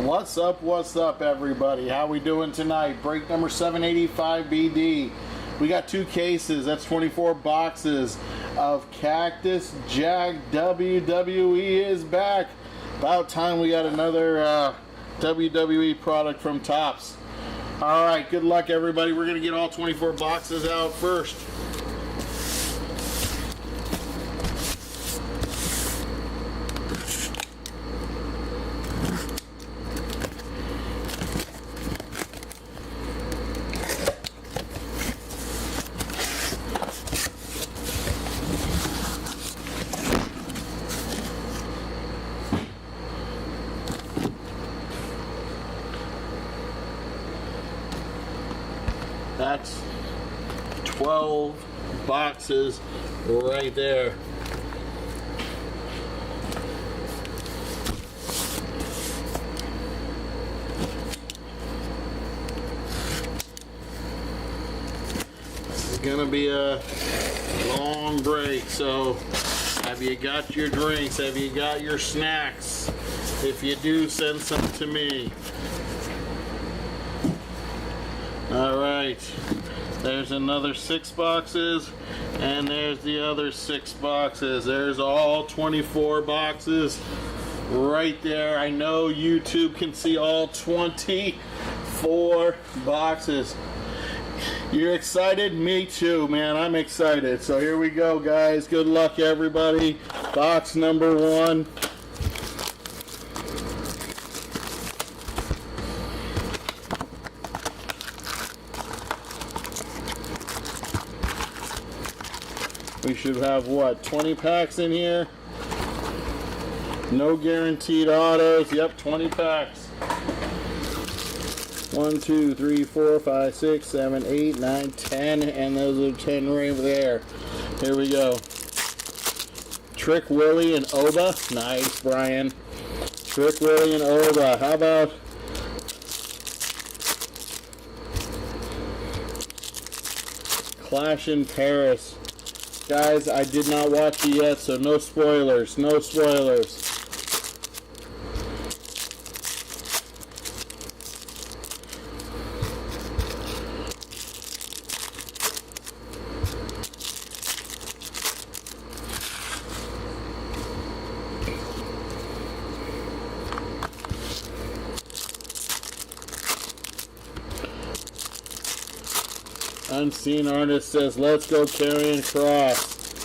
What's up, everybody? How we doing tonight? Break number 785 BD. We got 2 cases. That's 24 boxes of Cactus. Jack WWE is back. About time we got another WWE product from Topps. All right, good luck, everybody. We're gonna get all 24 boxes out first. That's 12 boxes right there. This is gonna be a long break, so have you got your drinks? Have you got your snacks? If you do, send some to me. All right, there's another 6 boxes, and there's the other 6 boxes. There's all 24 boxes right there. I know YouTube can see all 24 boxes. You're excited? Me too, man. I'm excited. So here we go, guys. Good luck, everybody. Box number 1. We should have, what, 20 packs in here? No guaranteed autos. Yep, 20 packs. 1, 2, 3, 4, 5, 6, 7, 8, 9, 10. And those are 10 right there. Here we go. Trick Willie and Oba. Nice, Brian. Trick Willie and Oba. How about Clash in Paris? Guys, I did not watch it yet, so no spoilers. No spoilers. Unseen Artist says, let's go Karrion Kross.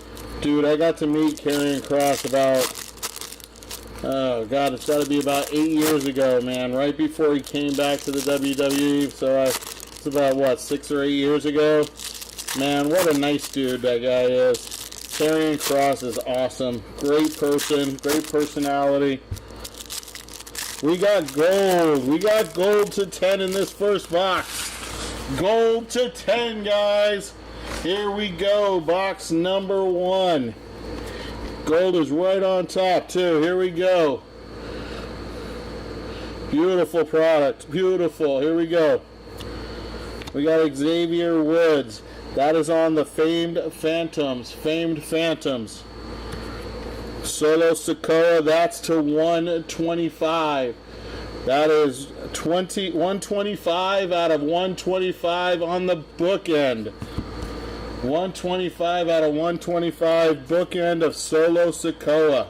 Dude, I got to meet Karrion Kross about, oh god, it's got to be about 8 years ago, man. Right before he came back to the WWE. So it's about, what, 6 or 8 years ago? Man, what a nice dude that guy is. Karrion Kross is awesome. Great person, great personality. We got gold. We got gold to 10 in this first box. Gold to 10, guys. Here we go. Box number 1. Gold is right on top, too. Here we go. Beautiful product. Beautiful. Here we go. We got Xavier Woods. That is on the Famed Phantoms. Famed Phantoms. Solo Sikoa. That's to 125. That is 125 out of 125 on the bookend. 125 out of 125 bookend of Solo Sikoa.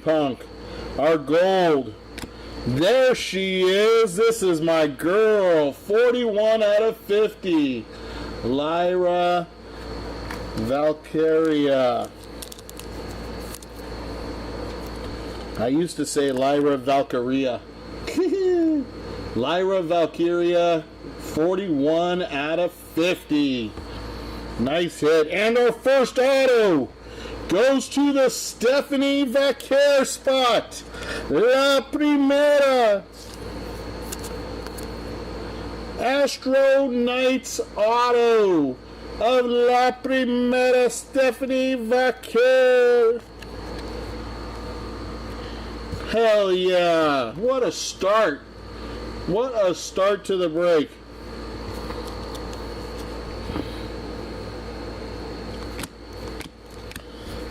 Punk. Our gold. There she is. This is my girl. 41 out of 50. Lyra Valkyria. I used to say Lyra Valkyria. Lyra Valkyria, 41 out of 50. Nice hit. And our first auto goes to the Stephanie Vaquer spot. La Primera. Astro Knights auto of La Primera Stephanie Vaquer. Hell yeah. What a start. What a start to the break.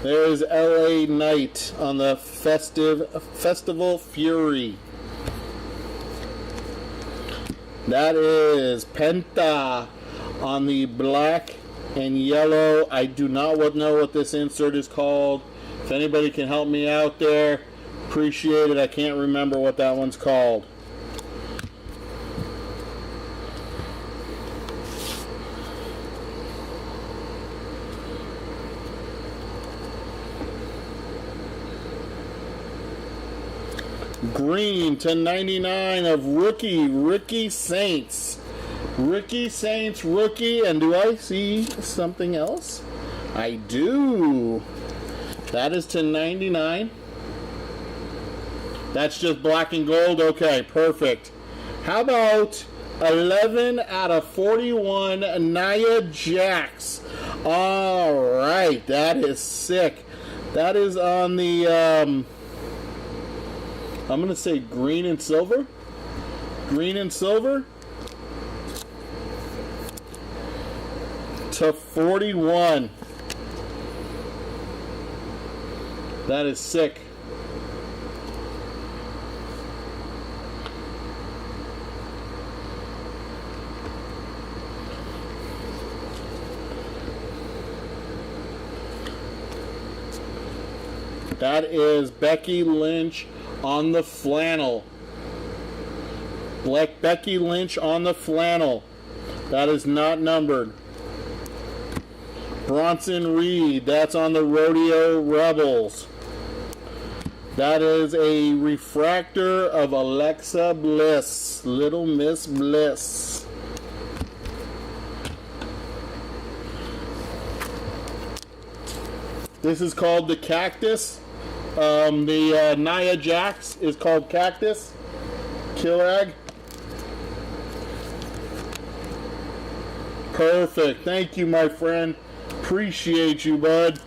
There's LA Knight on the Festival Fury. That is Penta on the black and yellow. I do not know what this insert is called. If anybody can help me out there, appreciate it. I can't remember what that one's called. Green /99 of Ricky Saints. Ricky Saints rookie, and do I see something else? I do. That is /99. That's just black and gold. Okay, perfect. How about 11 out of 41 Nia Jax? All right, that is sick. That is on the I'm going to say green and silver. Green and silver. /41. That is sick. That is Becky Lynch on the flannel. Black Becky Lynch on the flannel. That is not numbered. Bronson Reed, that's on the Rodeo Rebels. That is a refractor of Alexa Bliss, Little Miss Bliss. This is called the Cactus. The Nia Jax is called Cactus. Kilrag. Perfect. Thank you, my friend. Appreciate you, bud.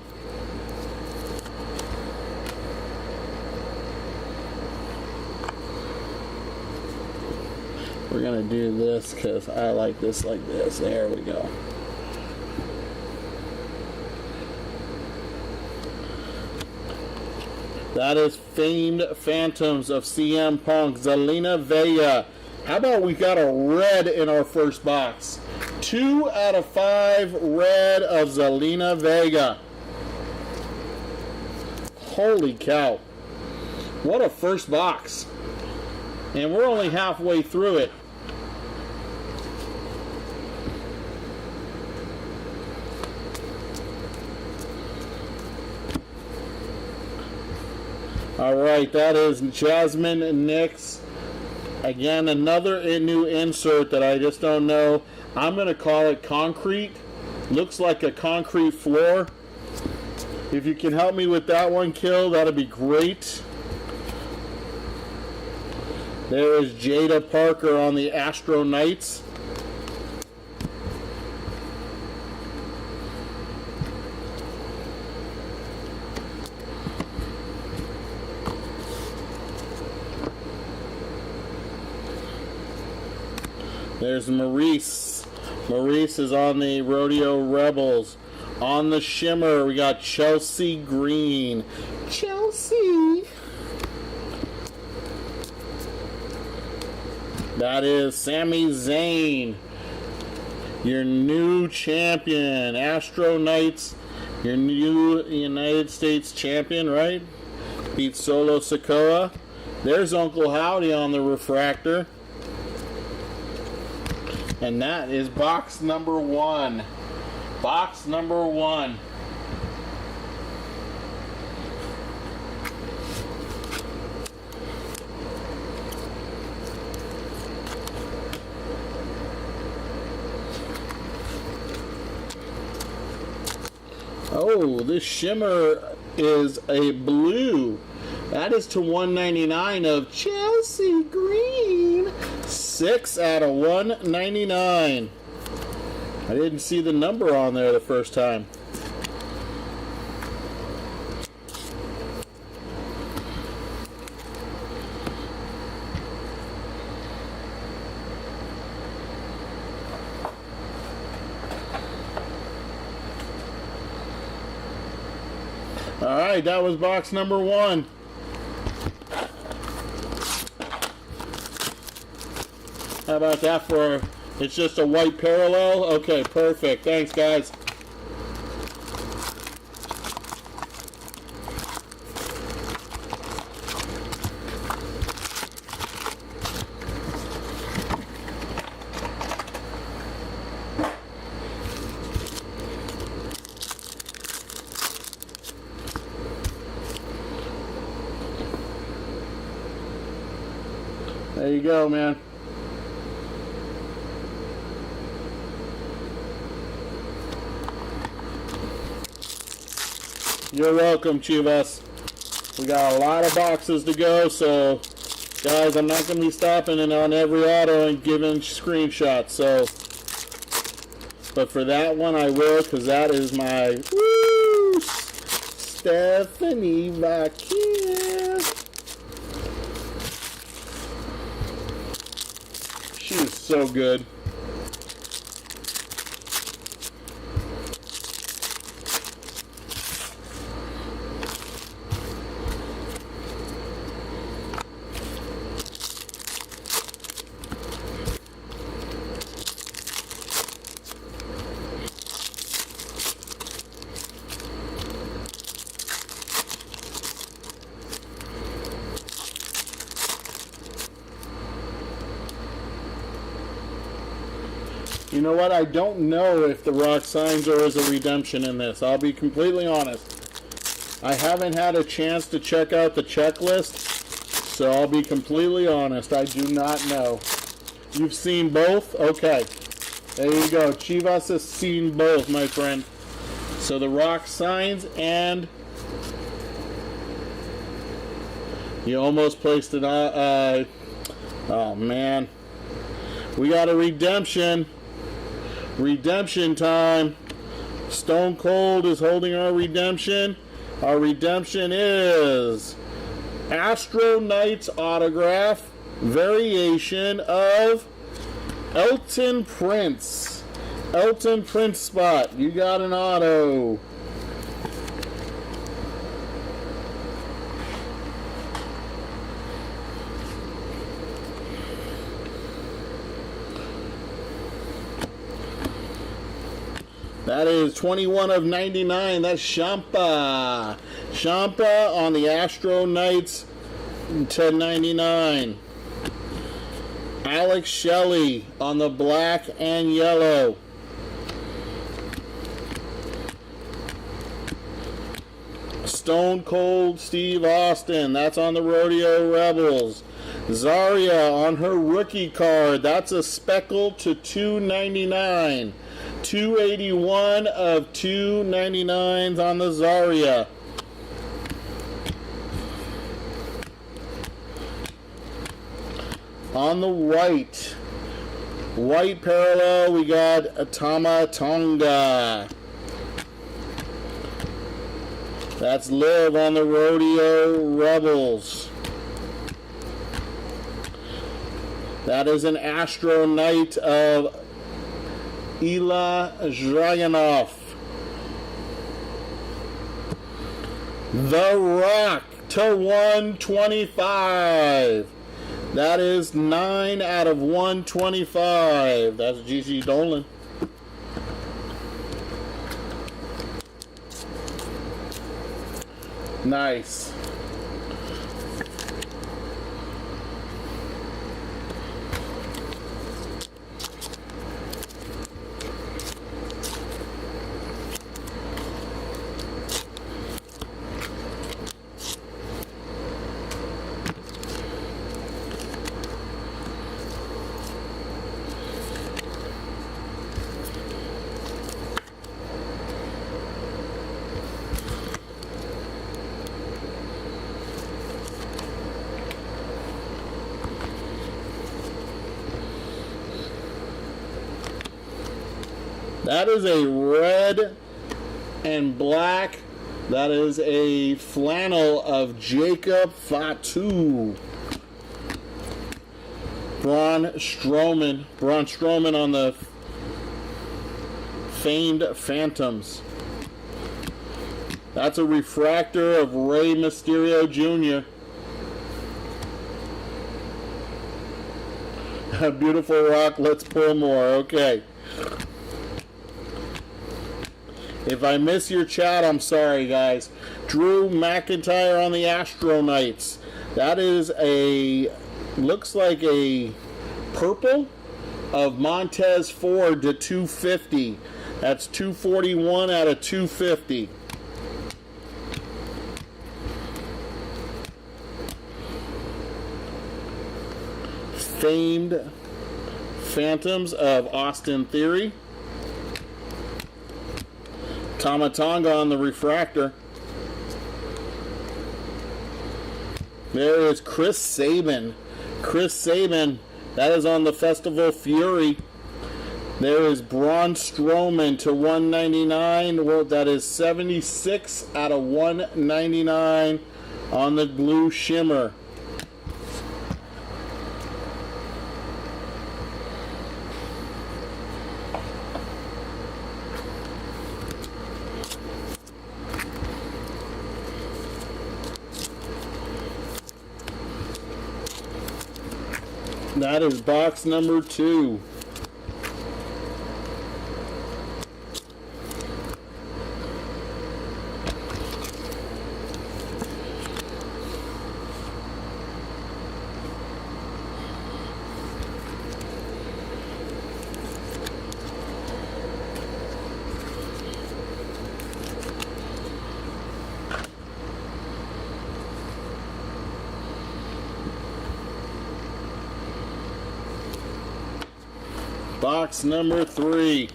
We're going to do this because I like this like this. There we go. That is Famed Phantoms of CM Punk, Zelina Vega. How about we got a red in our first box? 2 out of 5 red of Zelina Vega. Holy cow. What a first box. And we're only halfway through it. All right, that is Jasmine Nix. Again, another new insert that I just don't know. I'm going to call it concrete. Looks like a concrete floor. If you can help me with that one, Kill, that'd be great. There is Jada Parker on the Astro Knights. There's Maurice. Maurice is on the Rodeo Rebels. On the Shimmer, we got Chelsea Green. Chelsea. That is Sami Zayn, your new champion. Astro Knights, your new United States champion, right? Beat Solo Sikoa. There's Uncle Howdy on the refractor. And that is box number 1. Box number 1. Oh, this Shimmer is a blue. That is /199 of Chelsea Green. 6 out of 199. I didn't see the number on there the first time. All right, that was box number 1. How about that for, it's just a white parallel? Okay, perfect. Thanks, guys. There you go, man. You're welcome, Chivas. We got a lot of boxes to go, so guys, I'm not going to be stopping in on every auto and giving screenshots. So, but for that one, I will, because that is my Stephanie Vaquez. She is so good. You know what? I don't know if the rock signs or is a redemption in this. I'll be completely honest. I haven't had a chance to check out the checklist, so I'll be completely honest. I do not know. You've seen both? Okay. There you go. Chivas has seen both, my friend. So the rock signs, and you almost placed it on. Oh, man. We got a redemption. Redemption time. Stone Cold is holding our redemption. Our redemption is Astro Knights autograph variation of Elton Prince. Elton Prince spot. You got an auto. That is 21 of 99. That's Champa. Champa on the Astro Knights, 10.99. Alex Shelley on the black and yellow. Stone Cold Steve Austin. That's on the Rodeo Rebels. Zarya on her rookie card. That's a speckle to 2.99. 281 of 299s on the Zarya. On the white parallel, we got Tama Tonga. That's Liv on the Rodeo Rebels. That is an Astro Knight of Ila Dragunov. The Rock to 125. That is 9 out of 125. That's GG Dolan. Nice. That is a red and black. That is a flannel of Jacob Fatu. Braun Strowman on the famed Phantoms. That's a refractor of Rey Mysterio Jr. A beautiful rock. Let's pull more. Okay. If I miss your chat, I'm sorry, guys. Drew McIntyre on the Astro Knights. That is a, looks like a purple of Montez Ford to 250. That's 241 out of 250. Famed Phantoms of Austin Theory. Tamatonga on the refractor. There is Chris Sabin. Chris Sabin, that is on the Festival Fury. There is Braun Strowman to 199. Well, that is 76 out of 199 on the Blue Shimmer. That is box number 2. Box number 3.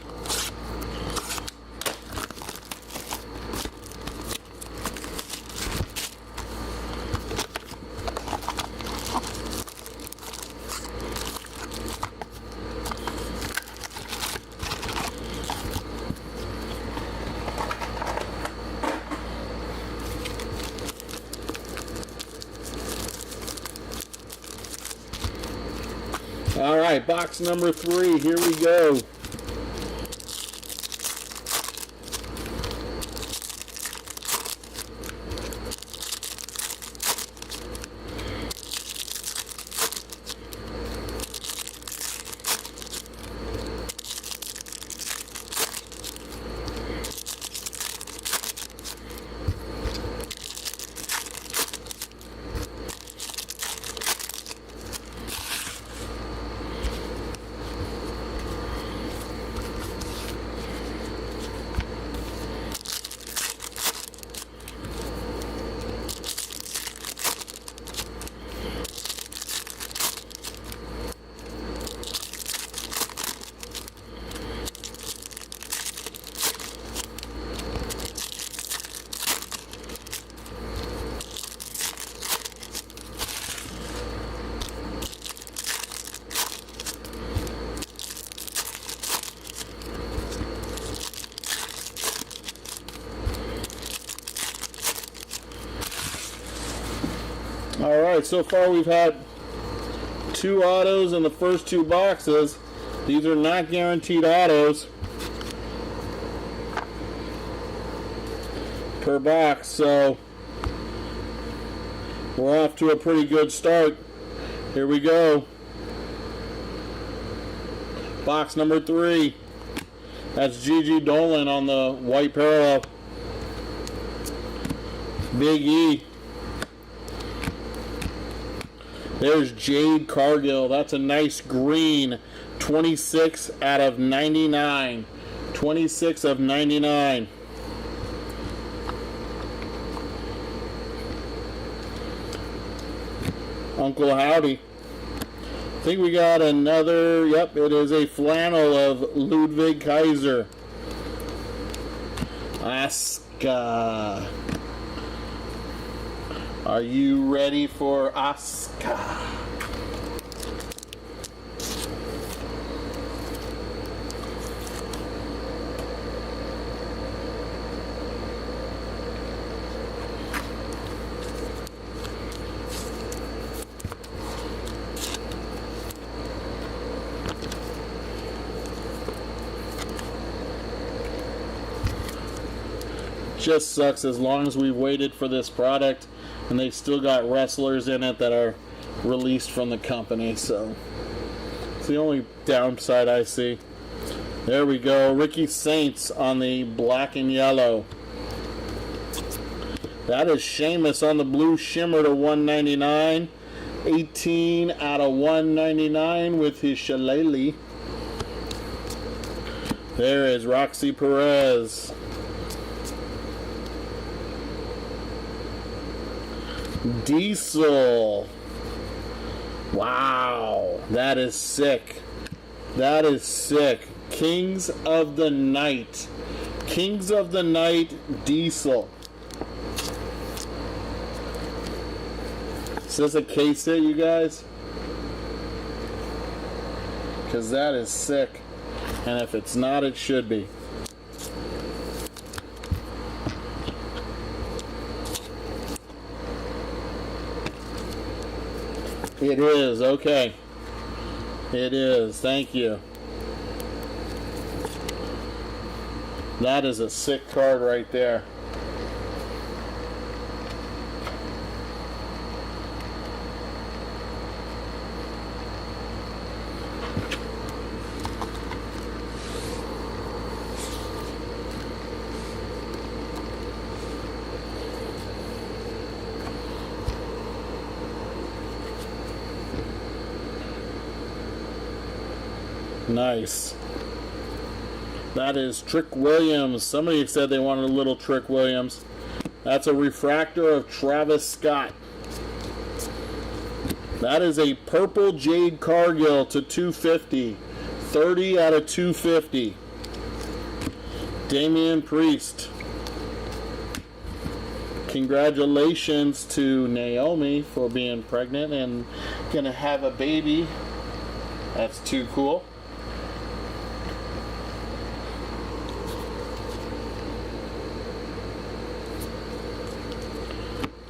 All right, box number 3. Here we go. All right, so far we've had 2 autos in the first 2 boxes. These are not guaranteed autos per box, so we're off to a pretty good start. Here we go. Box number 3. That's Gigi Dolan on the white parallel. Big E. There's Jade Cargill. That's a nice green. 26 out of 99. 26 of 99. Uncle Howdy. I think we got another. Yep, it is a flannel of Ludwig Kaiser. Asuka. Are you ready for Asuka? Just sucks as long as we waited for this product and they've still got wrestlers in it that are released from the company. So it's the only downside I see. There we go. Ricky Saints on the black and yellow. That is Sheamus on the blue shimmer to 199. 18 out of 199 with his shillelagh. There is Roxy Perez. Diesel. Wow, that is sick. That is sick. Kings of the Night. Kings of the Night Diesel. Is this a case hit, you guys? Because that is sick. And if it's not, it should be. It is, okay. It is, thank you. That is a sick card right there. Nice. That is Trick Williams. Somebody said they wanted a little Trick Williams. That's a refractor of Travis Scott. That is a purple Jade Cargill to 250. 30 out of 250. Damian Priest. Congratulations to Naomi for being pregnant and gonna have a baby. That's too cool.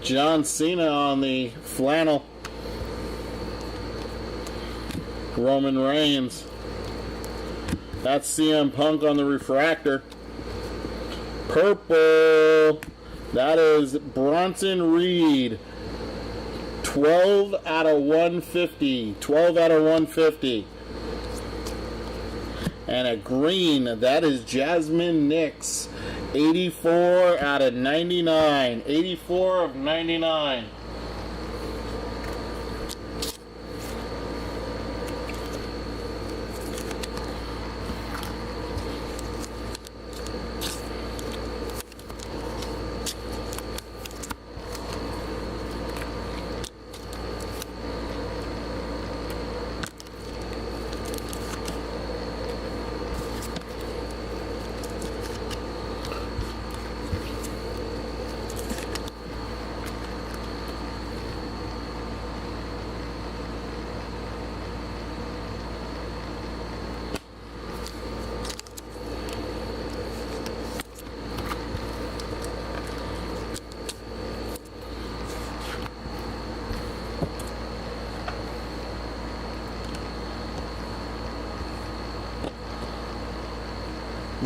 John Cena on the flannel. Roman Reigns. That's CM Punk on the refractor. Purple. That is Bronson Reed. 12 out of 150. 12 out of 150. And a green. That is Jasmine Nix. 84 out of 99. 84 of 99.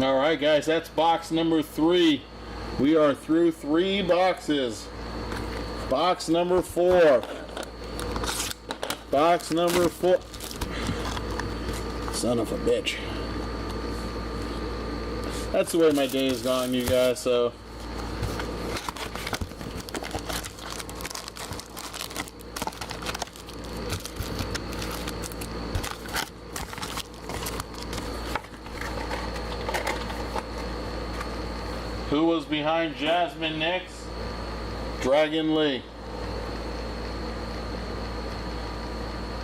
Alright guys, that's box number 3. We are through 3 boxes. Box number 4. Box number 4. Son of a bitch. That's the way my day is gone, you guys, so. Who was behind Jasmine Nix? Dragon Lee.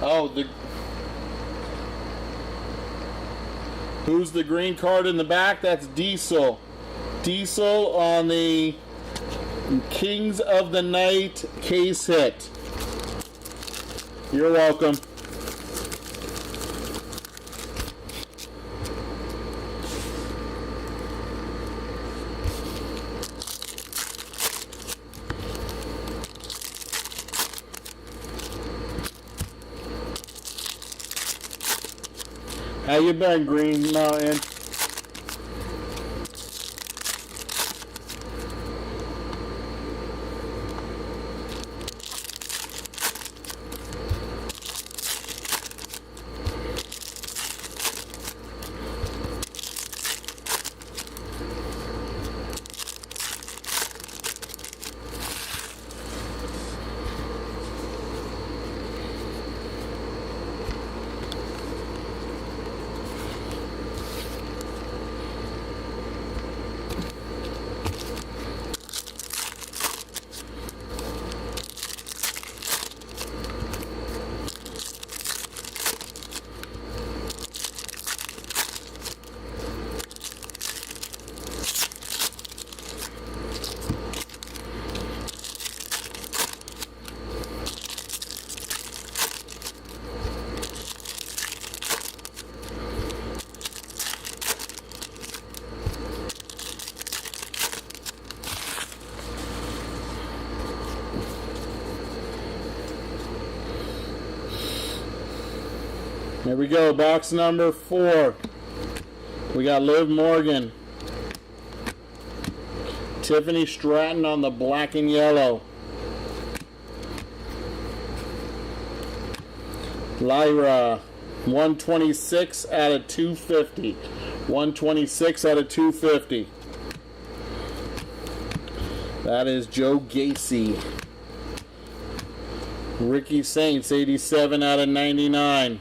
Oh, who's the green card in the back? That's Diesel. Diesel on the Kings of the Night case hit. You're welcome. How you been, Green Mountain? Here we go, box number 4. We got Liv Morgan. Tiffany Stratton on the black and yellow. Lyra, 126 out of 250. 126 out of 250. That is Joe Gacy. Ricky Saints, 87 out of 99.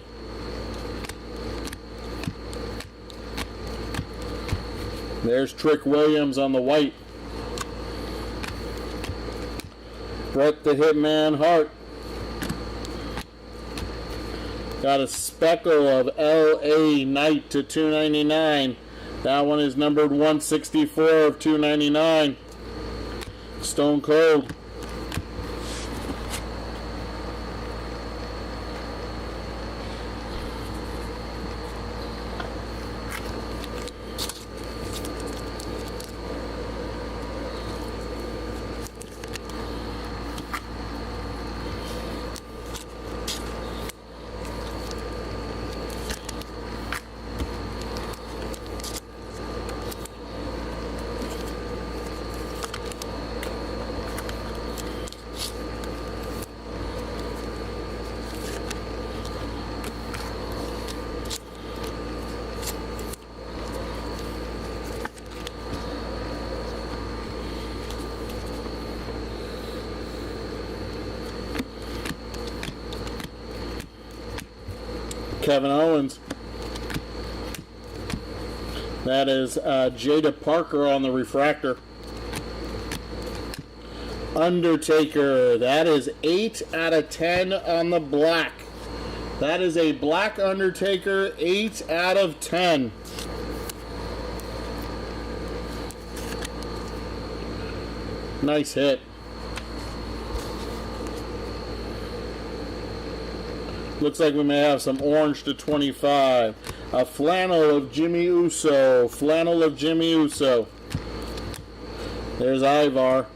There's Trick Williams on the white. Bret the Hitman Hart. Got a speckle of L.A. Knight to 299. That one is numbered 164 of 299. Stone Cold. Kevin Owens. That is Jada Parker on the refractor. Undertaker. That is 8 out of 10 on the black. That is a black Undertaker, 8 out of 10. Nice hit. Looks like we may have some orange to 25. A flannel of Jimmy Uso. Flannel of Jimmy Uso. There's Ivar.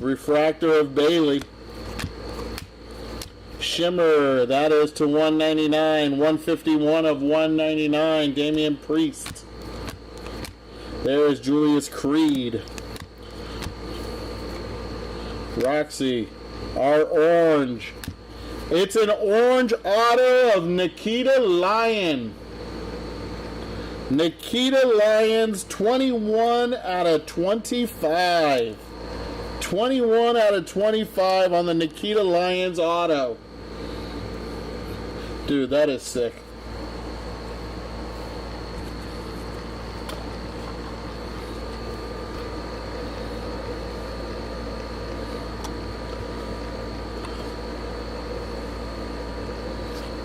Refractor of Bailey. Shimmer. That is to 199. 151 of 199. Damian Priest. There is Julius Creed. Roxy. Our orange. It's an orange auto of Nikita Lyon. Nikita Lyons, 21 out of 25. 21 out of 25 on the Nikita Lyons auto. Dude, that is sick.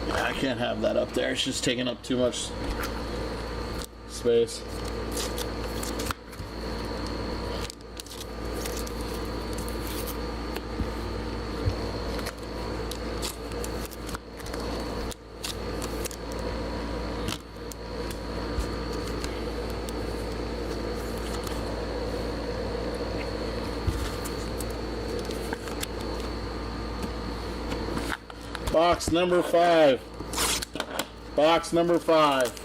I can't have that up there. It's just taking up too much space. Box number 5. Box number 5.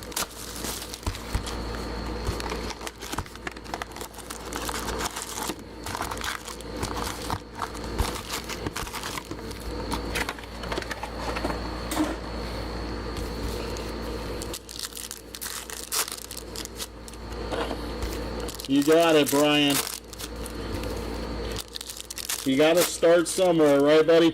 You got it, Brian. You got to start somewhere, right, buddy?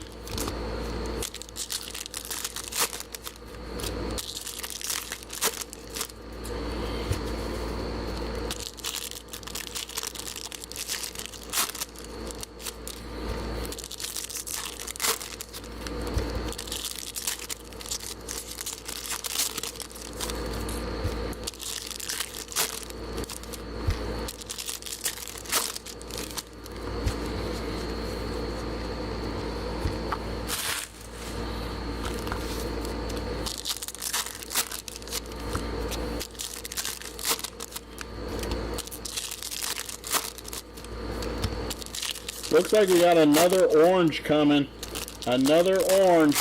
Looks like we got another orange coming. Another orange.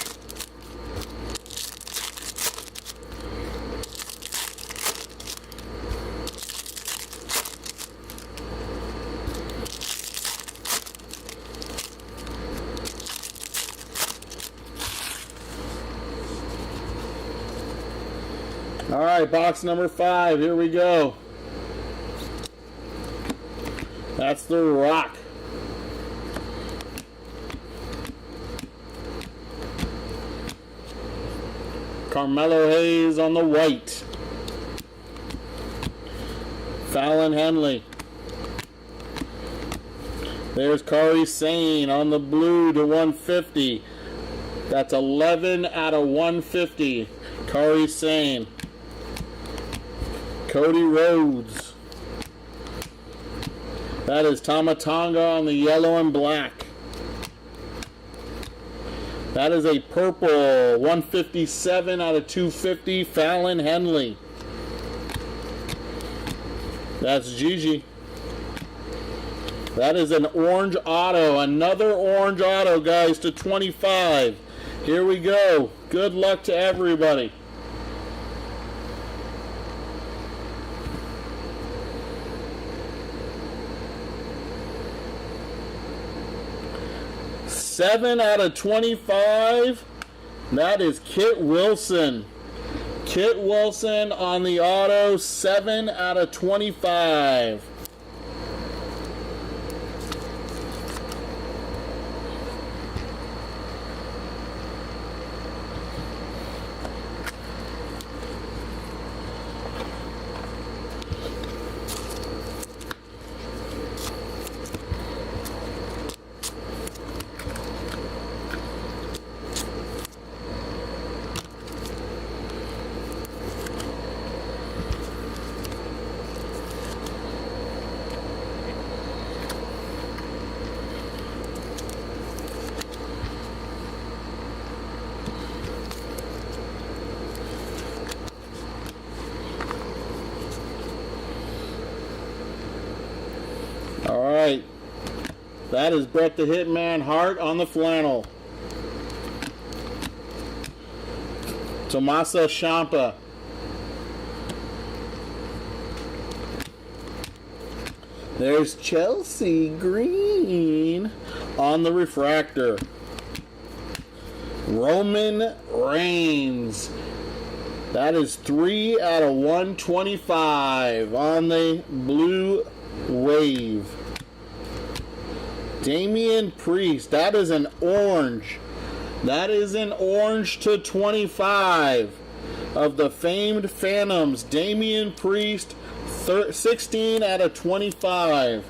All right, box number 5. Here we go. That's the Rock. Carmelo Hayes on the white. Fallon Henley. There's Kari Sane on the blue to 150. That's 11 out of 150. Kari Sane. Cody Rhodes. That is Tamatonga on the yellow and black. That is a purple 157 out of 250. Fallon Henley. That's Gigi. That is an orange auto. Another orange auto, guys, to 25. Here we go. Good luck to everybody. Seven out of 25. That is Kit Wilson. Kit Wilson on the auto. 7 out of 25. All right, that is Bret the Hitman Hart on the flannel. Tommaso Ciampa. There's Chelsea Green on the refractor. Roman Reigns. That is 3 out of 125 on the blue wave. Damian Priest. That is an orange. That is an orange to 25 of the famed Phantoms. Damian Priest. 16 out of 25.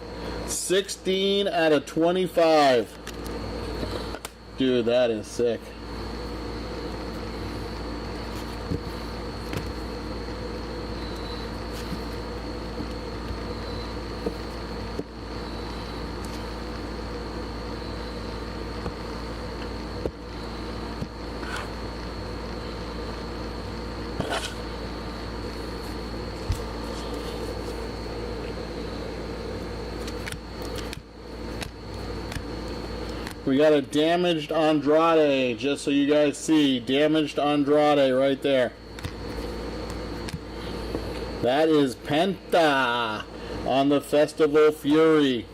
16 out of 25. Dude, that is sick. We got a damaged Andrade, just so you guys see. Damaged Andrade right there. That is Penta on the Festival Fury.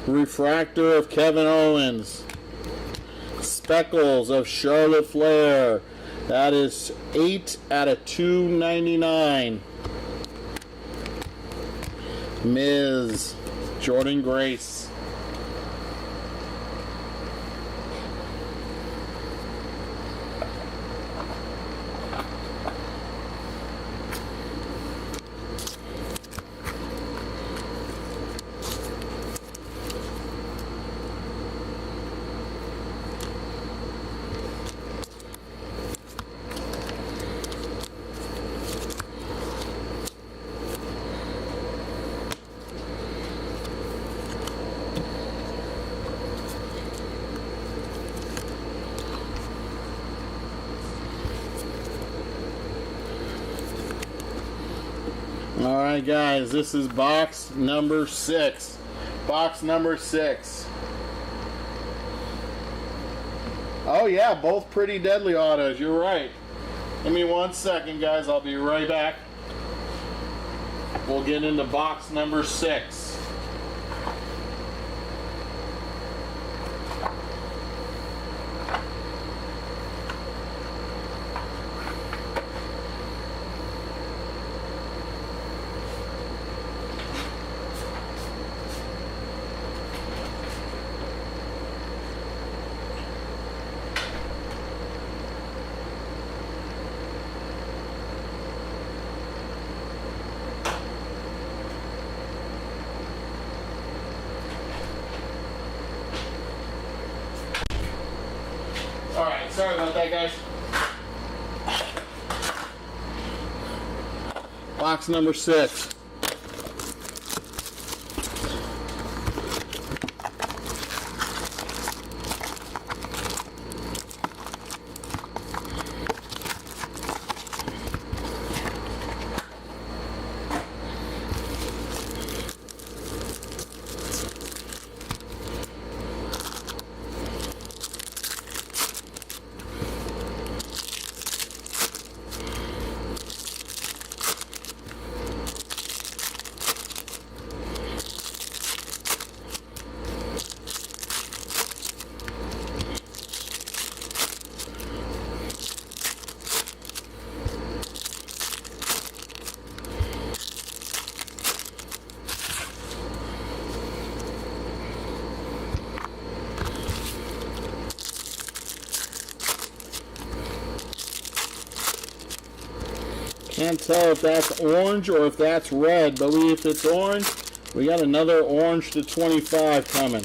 Refractor of Kevin Owens. Speckles of Charlotte Flair. That is 8 out of 299. Miz. Jordan Grace. Alright guys, this is box number 6. Box number 6. Oh yeah, both pretty deadly autos, you're right. Give me 1 second guys, I'll be right back. We'll get into box number 6. Sorry about that, guys. Box number 6. Can't tell if that's orange or if that's red, but if it's orange, we got another orange to 25 coming.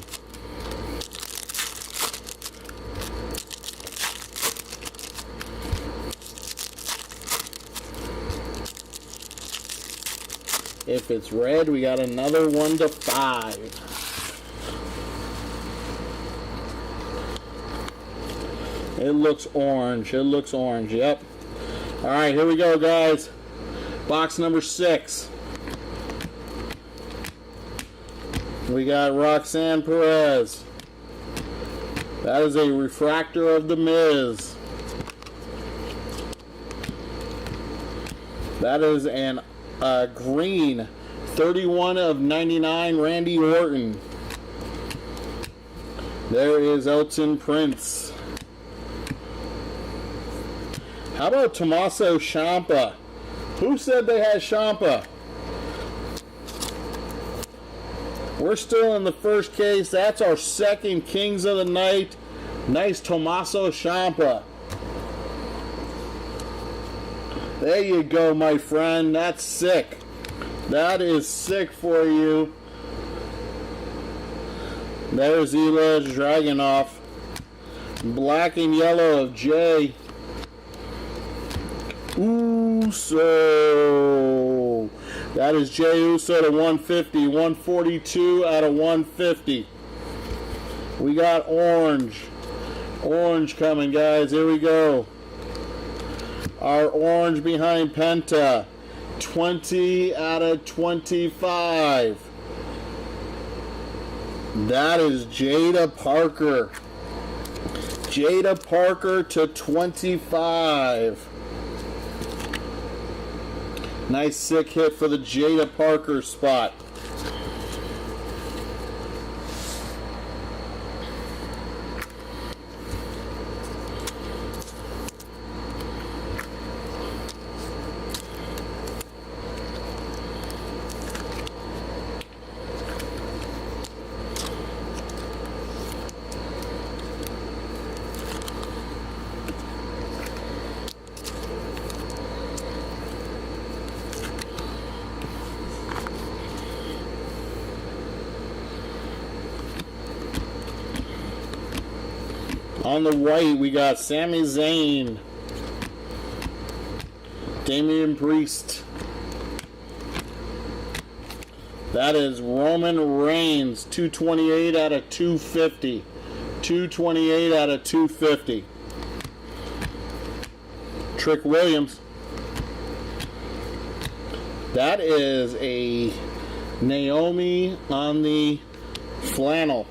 If it's red, we got another 1 to 5. It looks orange. It looks orange. Yep. All right, here we go, guys. Box number 6. We got Roxanne Perez. That is a refractor of the Miz. That is an green 31 of 99 Randy Orton. There is Elton Prince. How about Tommaso Ciampa? Who said they had Ciampa? We're still in the first case. That's our second Kings of the Night. Nice Tommaso Ciampa. There you go, my friend. That's sick. That is sick for you. There's Ilya Dragunov. Black and yellow of Jay Uso. That is Jay Uso to 150. 142 out of 150. We got orange. Orange coming, guys. Here we go. Our orange behind Penta. 20 out of 25. That is Jada Parker. Jada Parker to 25. Nice sick hit for the Jada Parker spot. On the white, we got Sami Zayn, Damian Priest. That is Roman Reigns, 228 out of 250. 228 out of 250. Trick Williams. That is a Naomi on the flannel.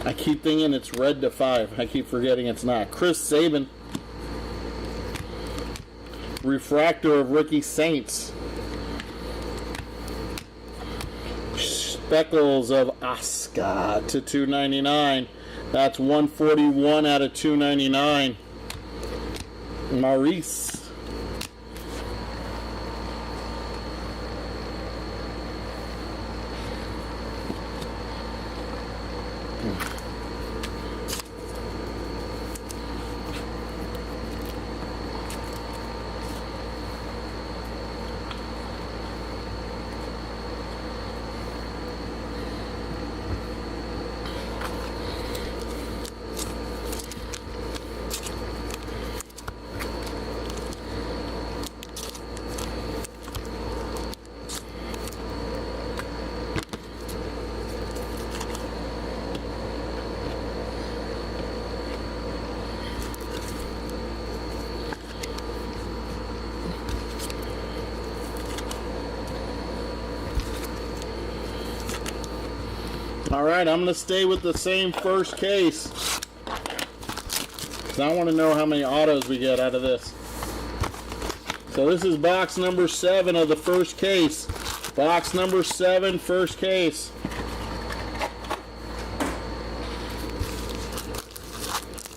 I keep thinking it's red to 5. I keep forgetting it's not. Chris Sabin. Refractor of Ricky Saints. Speckles of Asuka to 299. That's 141 out of 299. Maurice. Alright, I'm going to stay with the same first case. I want to know how many autos we get out of this. So this is box number 7 of the first case. Box number 7, first case.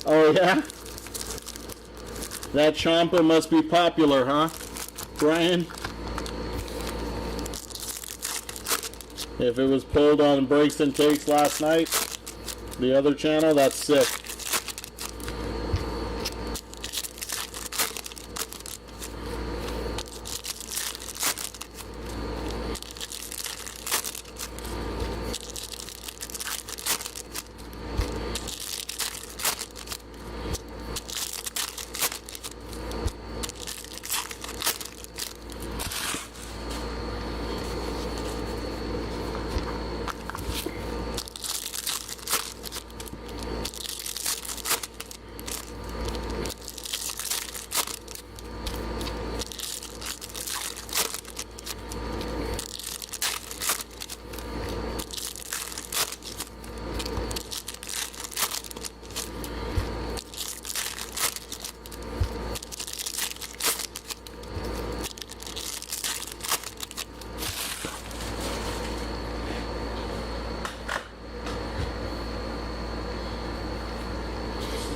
Oh yeah? That Champa must be popular, huh, Brian? If it was pulled on Breaks and Takes last night, the other channel, that's sick.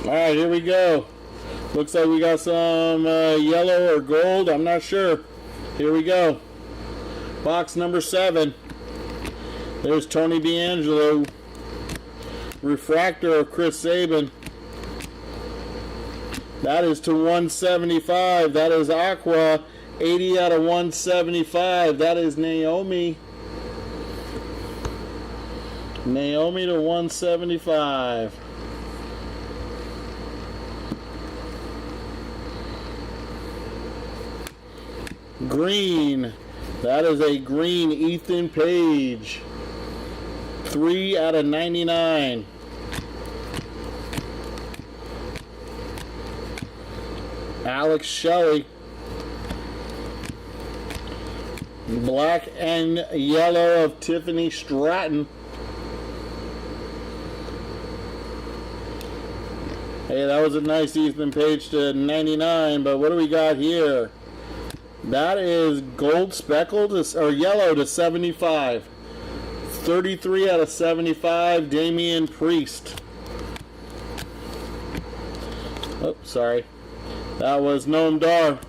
Alright, here we go. Looks like we got some yellow or gold. I'm not sure. Here we go. Box number 7. There's Tony D'Angelo. Refractor of Chris Sabin. That is to 175. That is Aqua. 80 out of 175. That is Naomi. Naomi to 175. Green. That is a green Ethan Page. 3 out of 99. Alex Shelley. Black and yellow of Tiffany Stratton. Hey, that was a nice Ethan Page to 99, but what do we got here? That is gold speckled or yellow to 75. 33 out of 75, Damian Priest. Oh, sorry. That was Noam Dar.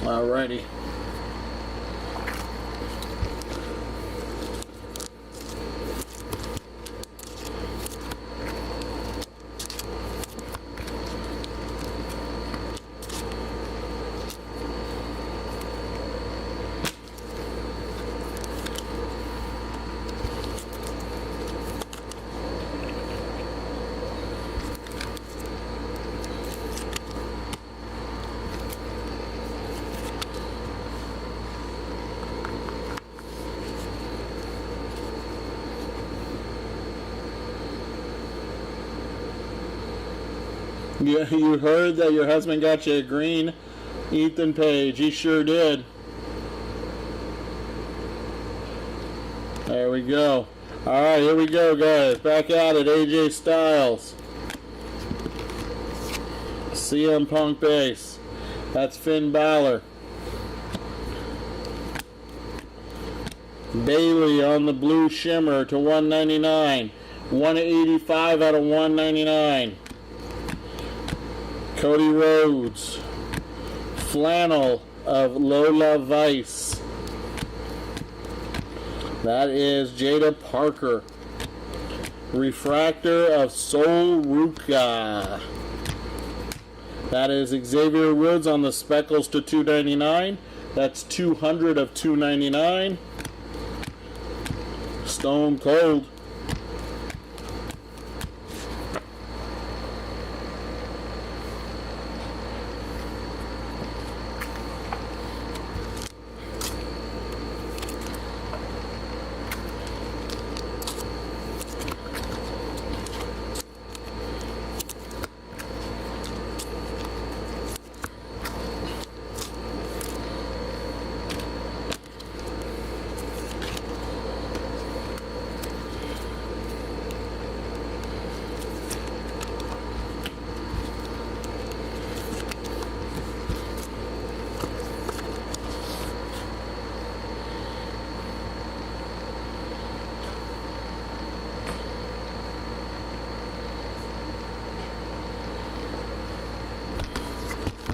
Alrighty. Yeah, you heard that your husband got you a green Ethan Page. He sure did. There we go. Alright, here we go, guys. Back at it, AJ Styles. CM Punk base. That's Finn Balor. Bailey on the blue shimmer to 199. 185 out of 199. Cody Rhodes. Flannel of Lola Vice. That is Jada Parker. Refractor of Sol Ruka. That is Xavier Woods on the Speckles to 299. That's 200 of 299. Stone cold.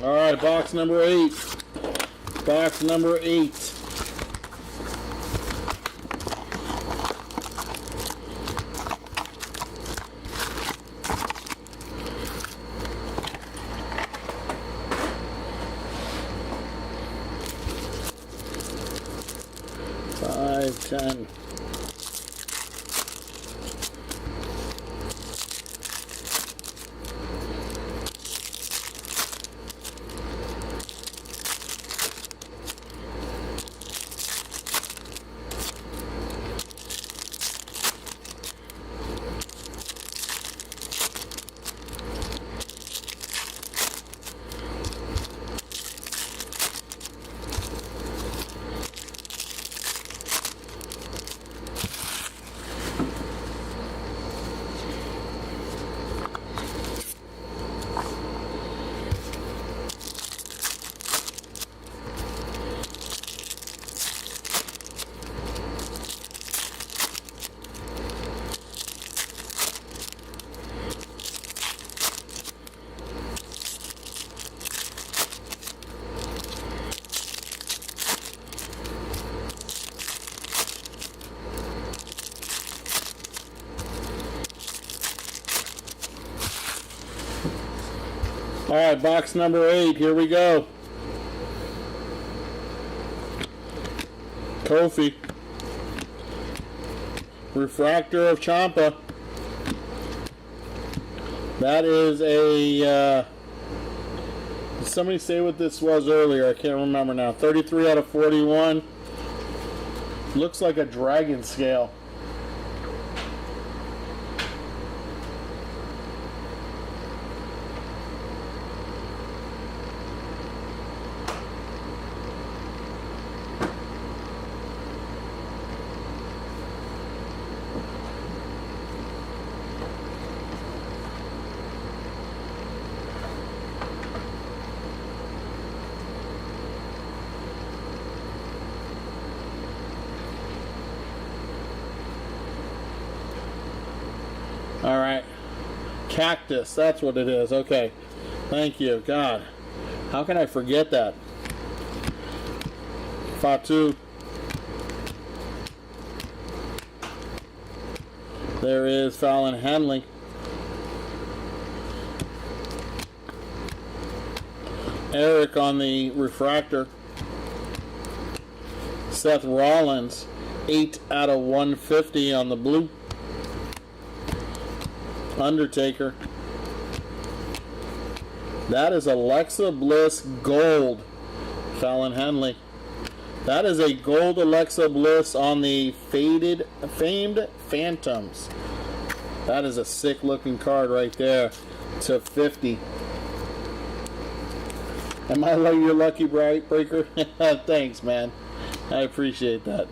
All right, box number 8. Box number 8. Five, 10. All right, box number 8. Here we go. Kofi. Refractor of Champa. That is a... did somebody say what this was earlier? I can't remember now. 33 out of 41. Looks like a dragon scale. All right. Cactus, that's what it is. Okay. Thank you. God. How can I forget that? Fatu. There is Fallon Henley. Eric on the refractor. Seth Rollins, 8 out of 150 on the blue. Undertaker. That is Alexa Bliss gold. Fallon Henley. That is a gold Alexa Bliss on the famed Phantoms. That is a sick looking card right there. To 50. Am I your lucky breaker? Thanks, man. I appreciate that.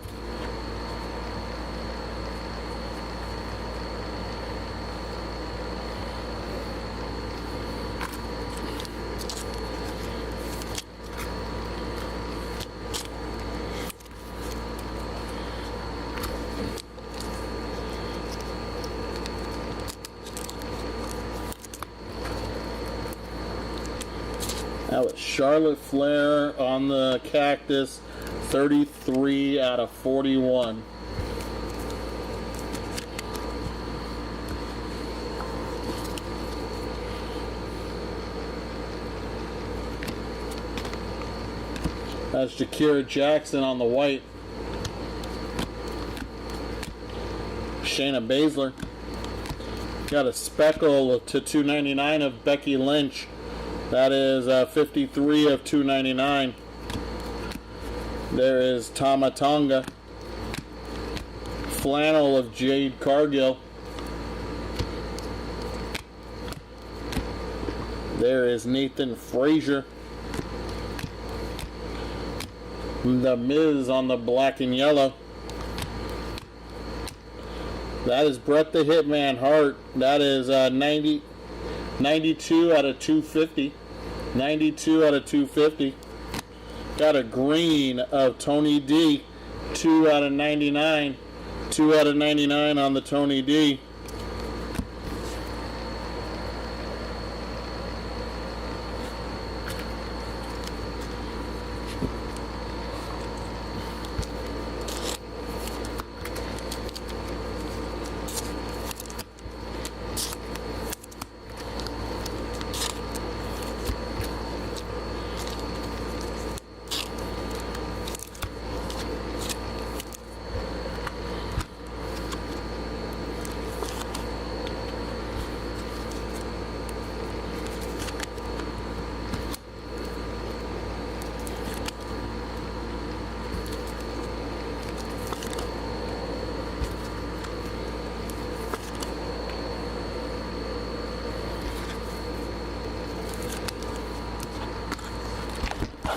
That was Charlotte Flair on the Cactus, 33 out of 41. That's Shakira Jackson on the white. Shayna Baszler. Got a speckle to 299 of Becky Lynch. That is 53 of 299. There is Tama Tonga. Flannel of Jade Cargill. There is Nathan Frazier. The Miz on the black and yellow. That is Bret the Hitman Hart. That is 92 out of 250. 92 out of 250. Got a green of Tony D. 2 out of 99. 2 out of 99 on the Tony D.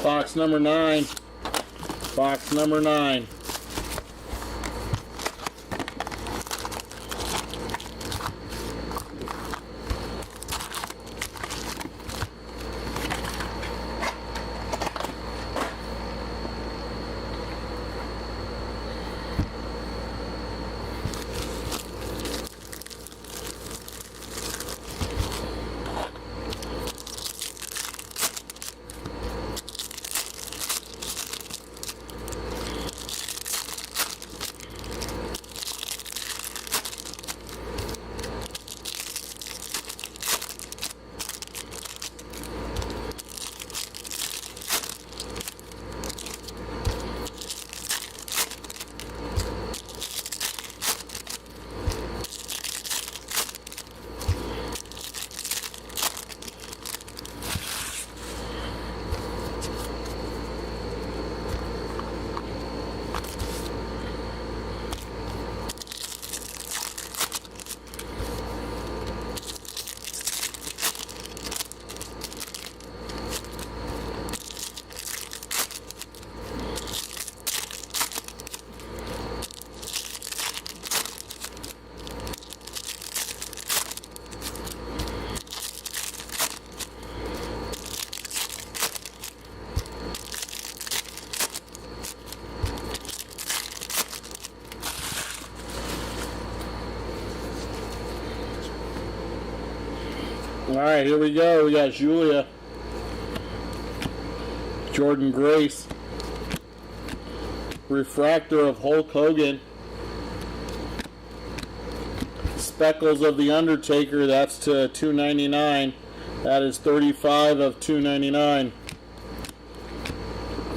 Box number 9. Box number 9. All right, here we go. We got Julia, Jordan Grace, refractor of Hulk Hogan, speckles of The Undertaker. That's to 299. That is 35 of 299.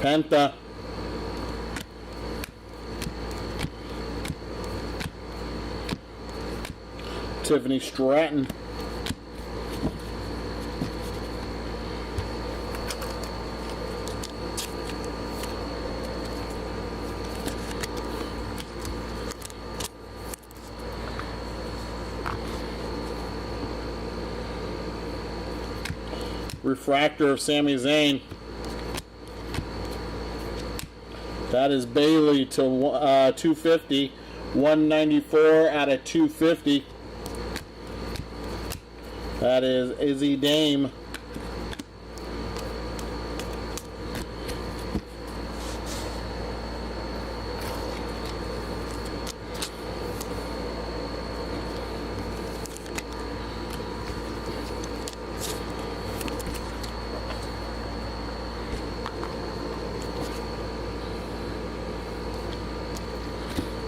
Penta. Tiffany Stratton. Refractor of Sami Zayn. That is Bailey to 250. 194 out of 250. That is Izzy Dame.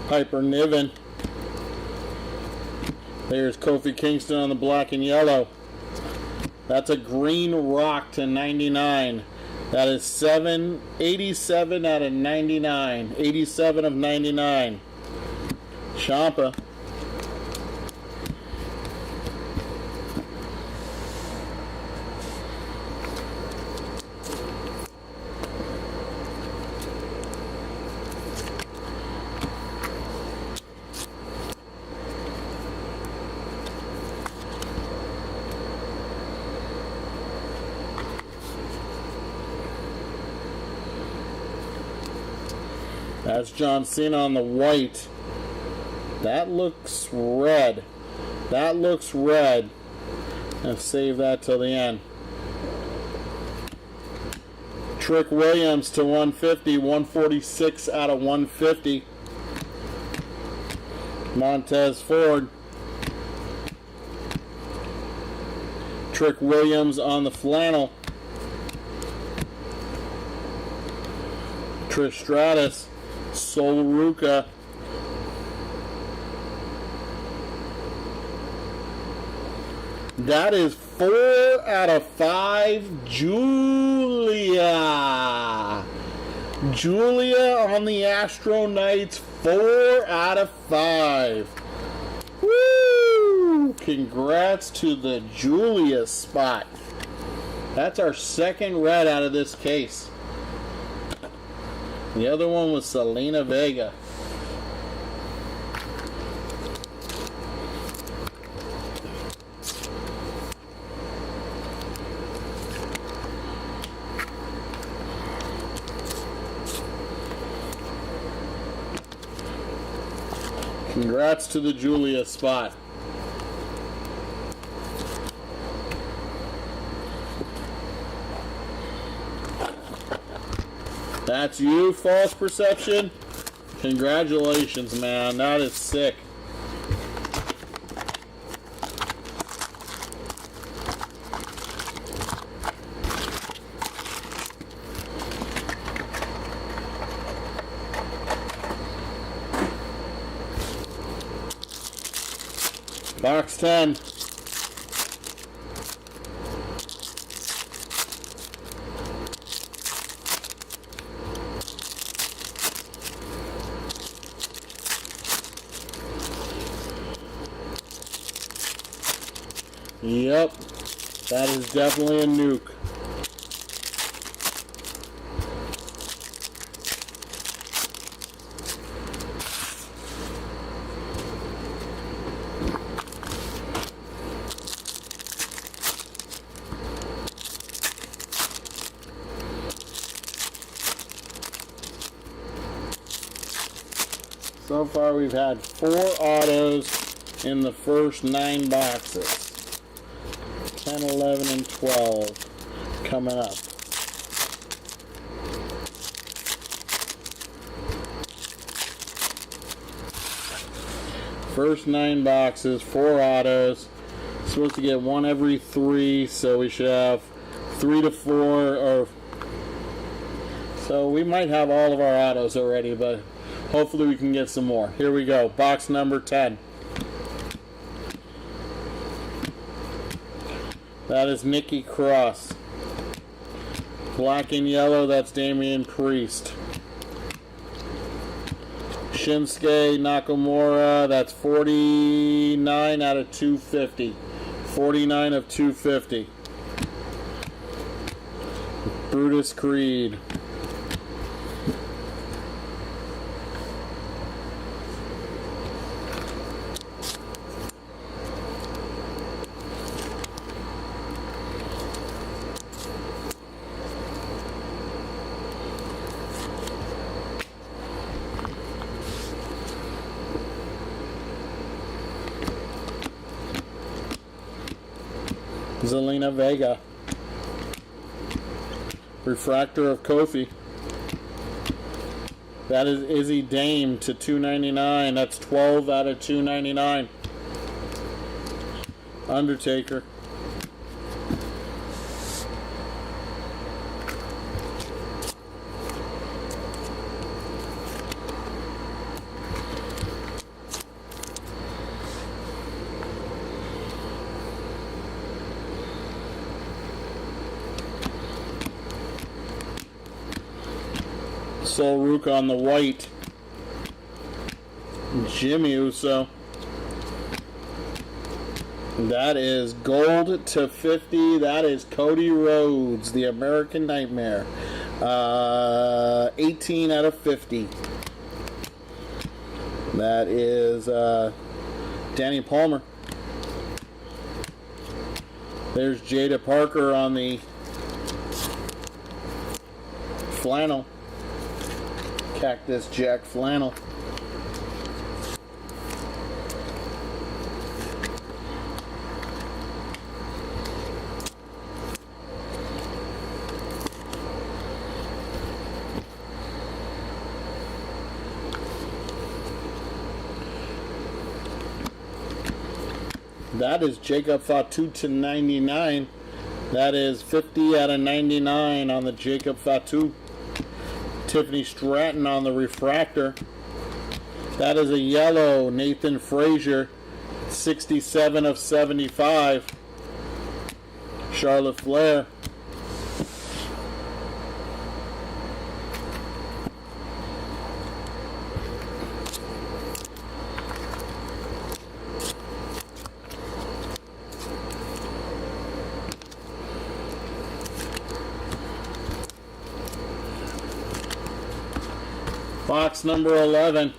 Piper Niven. There's Kofi Kingston on the black and yellow. That's a green rock to 99. That is 87 out of 99. 87 of 99. Ciampa. That's John Cena on the white. That looks red. That looks red. And save that till the end. Trick Williams to 150. 146 out of 150. Montez Ford. Trick Williams on the flannel. Trish Stratus. Sol Ruca. That is 4 out of 5. Julia. Julia on the Astro Knights. 4 out of 5. Woo! Congrats to the Julia spot. That's our second red out of this case. The other one was Selena Vega. Congrats to the Julia spot. That's you, False Perception. Congratulations, man. That is sick. Box 10. Yep, that is definitely a nuke. So far we've had 4 autos in the first 9 boxes. 10, 11, and 12 coming up. First 9 boxes, 4 autos. Supposed to get 1 every 3, so we should have 3 to 4, or so we might have all of our autos already, but hopefully we can get some more. Here we go, box number 10. That is Nikki Cross. Black and yellow, that's Damian Priest. Shinsuke Nakamura, that's 49 out of 250. 49 of 250. Brutus Creed. Zelina Vega. Refractor of Kofi. That is Izzy Dame to 299. That's 12 out of 299. Undertaker. Sol Ruca on the white. Jimmy Uso. That is gold to 50. That is Cody Rhodes, the American Nightmare. 18 out of 50. That is Danny Palmer. There's Jada Parker on the flannel. Cactus Jack Flannel. That is Jacob Fatu to 99. That is 50 out of 99 on the Jacob Fatu. Tiffany Stratton on the refractor. That is a yellow Nathan Frazier, 67 of 75. Charlotte Flair. Box number 11.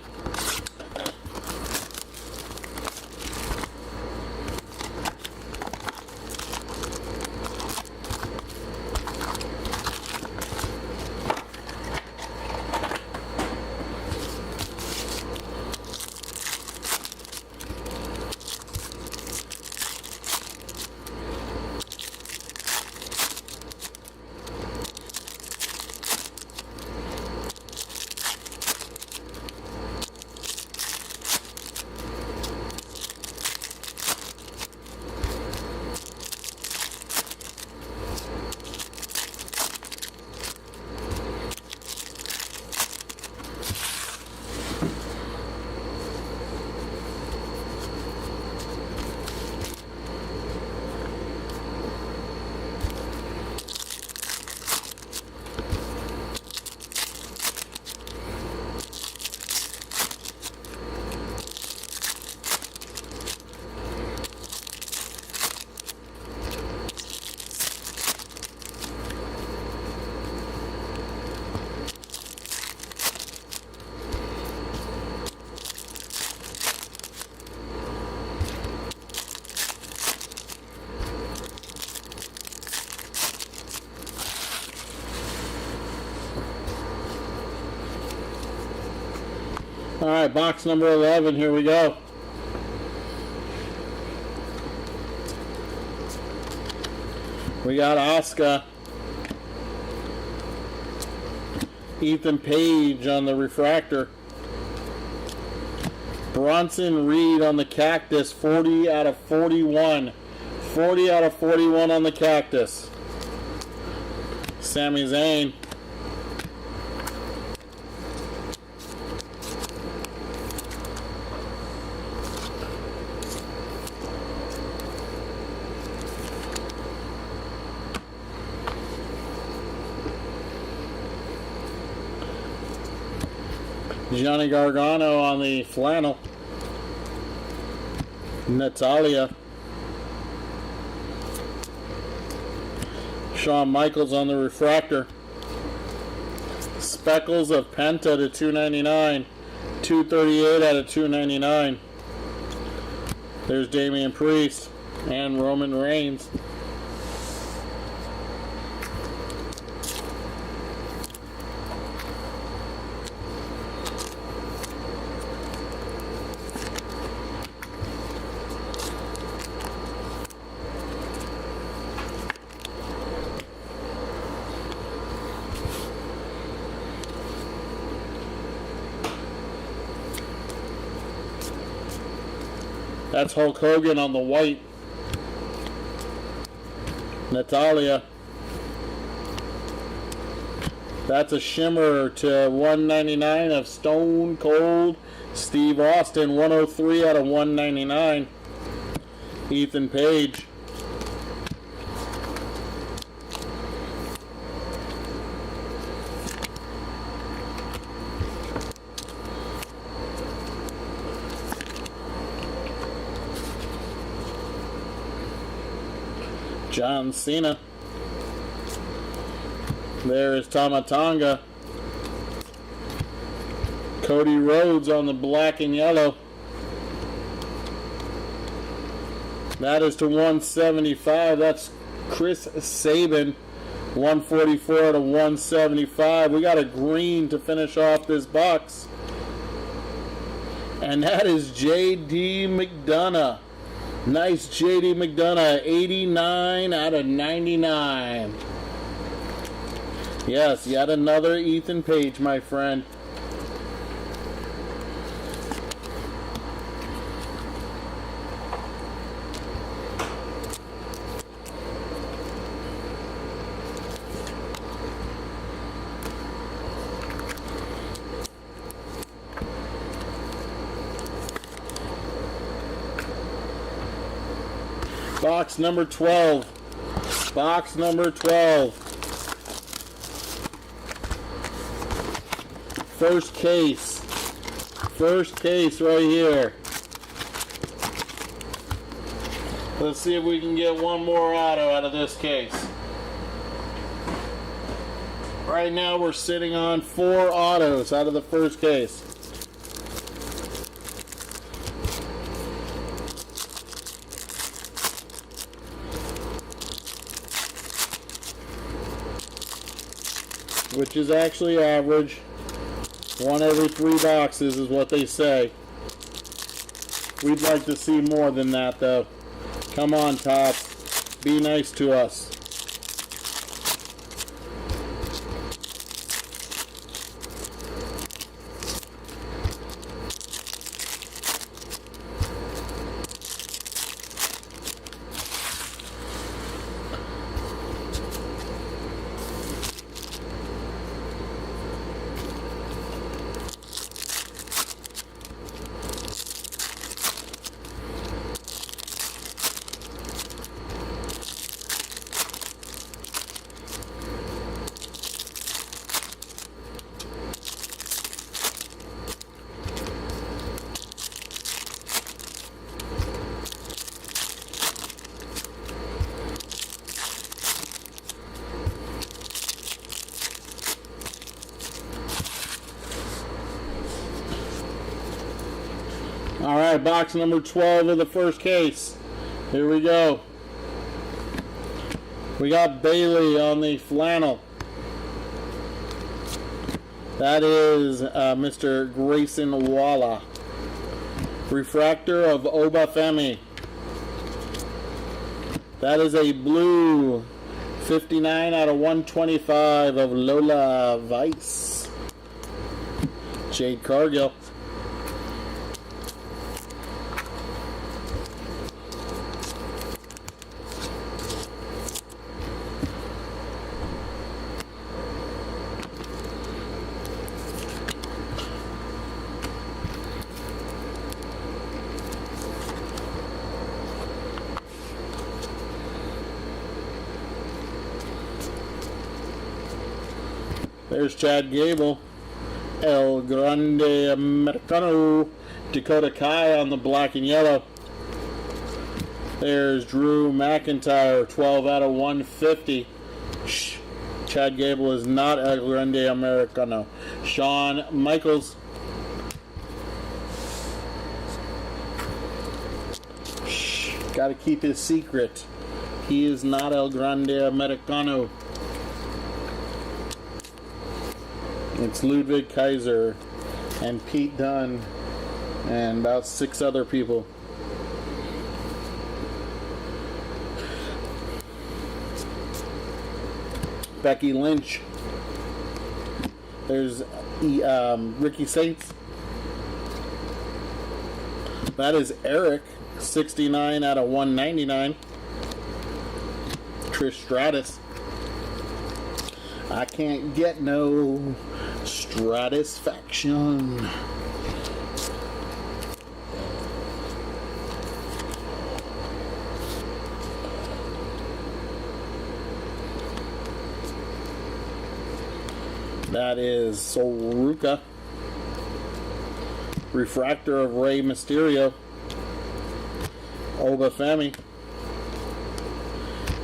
All right, box number 11, here we go. We got Oscar. Ethan Page on the refractor. Bronson Reed on the Cactus, 40 out of 41. 40 out of 41 on the Cactus. Sami Zayn. Johnny Gargano on the flannel. Natalia. Shawn Michaels on the refractor. Speckles of Penta to 299. 238 out of 299. There's Damian Priest and Roman Reigns. That's Hulk Hogan on the white. Natalia. That's a shimmer to 199 of Stone Cold Steve Austin, 103 out of 199. Ethan Page. John Cena. There is Tama Tonga. Cody Rhodes on the black and yellow. That is to 175. That's Chris Sabin 144 to 175. We got a green to finish off this box. And that is J.D. McDonough. Nice J.D. McDonough, 89 out of 99. Yes, yet another Ethan Page, my friend. Box number 12. Box number 12. First case. First case right here. Let's see if we can get one more auto out of this case. Right now we're sitting on 4 autos out of the first case. Which is actually average. 1 every 3 boxes is what they say. We'd like to see more than that, though. Come on, Topps. Be nice to us. All right, box number 12 of the first case. Here we go. We got Bailey on the flannel. That is Mr. Grayson Waller. Refractor of Obafemi. That is a blue 59 out of 125 of Lola Weiss. Jade Cargill. There's Chad Gable, El Grande Americano, Dakota Kai on the black and yellow. There's Drew McIntyre, 12 out of 150. Shh. Chad Gable is not El Grande Americano. Shawn Michaels. Shh. Gotta keep his secret. He is not El Grande Americano. It's Ludwig Kaiser and Pete Dunne and about 6 other people. Becky Lynch. There's Ricky Saints. That is Eric, 69 out of 199. Trish Stratus. I can't get no Stratisfaction. That is Soruka. Refractor of Rey Mysterio. Obafemi.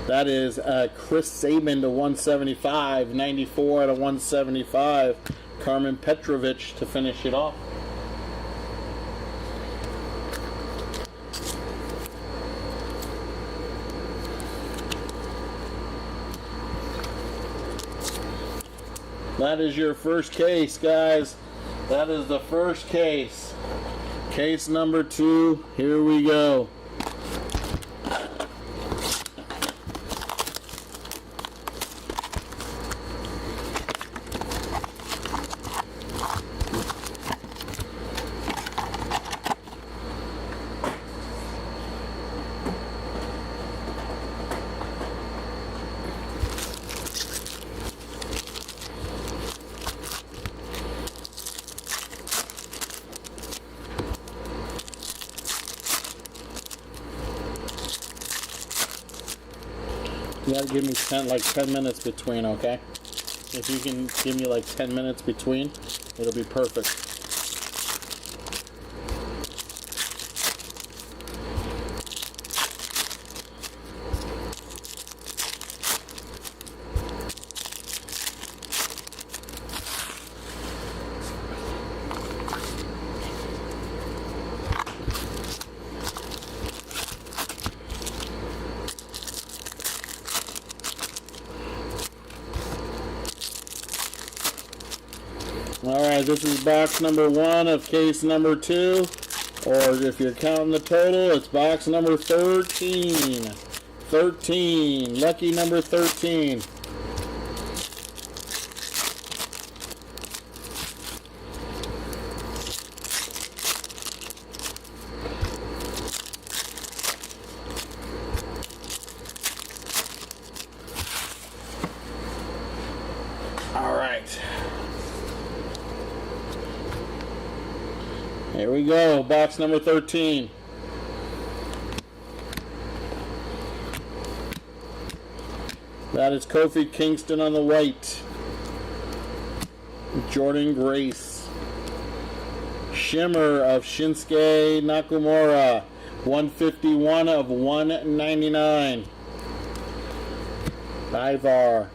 That is Chris Sabin to 175. 94 out of 175. Carmen Petrovich to finish it off. That is your first case, guys. That is the first case. Case number 2. Here we go. You gotta give me 10 minutes between, okay? If you can give me like 10 minutes between, it'll be perfect. Alright, this is box number 1 of case number 2. Or if you're counting the total, it's box number 13. 13. Lucky number 13. Alright. Here we go, box number 13. That is Kofi Kingston on the white. Jordan Grace. Shimmer of Shinsuke Nakamura. 151 of 199. Ivar.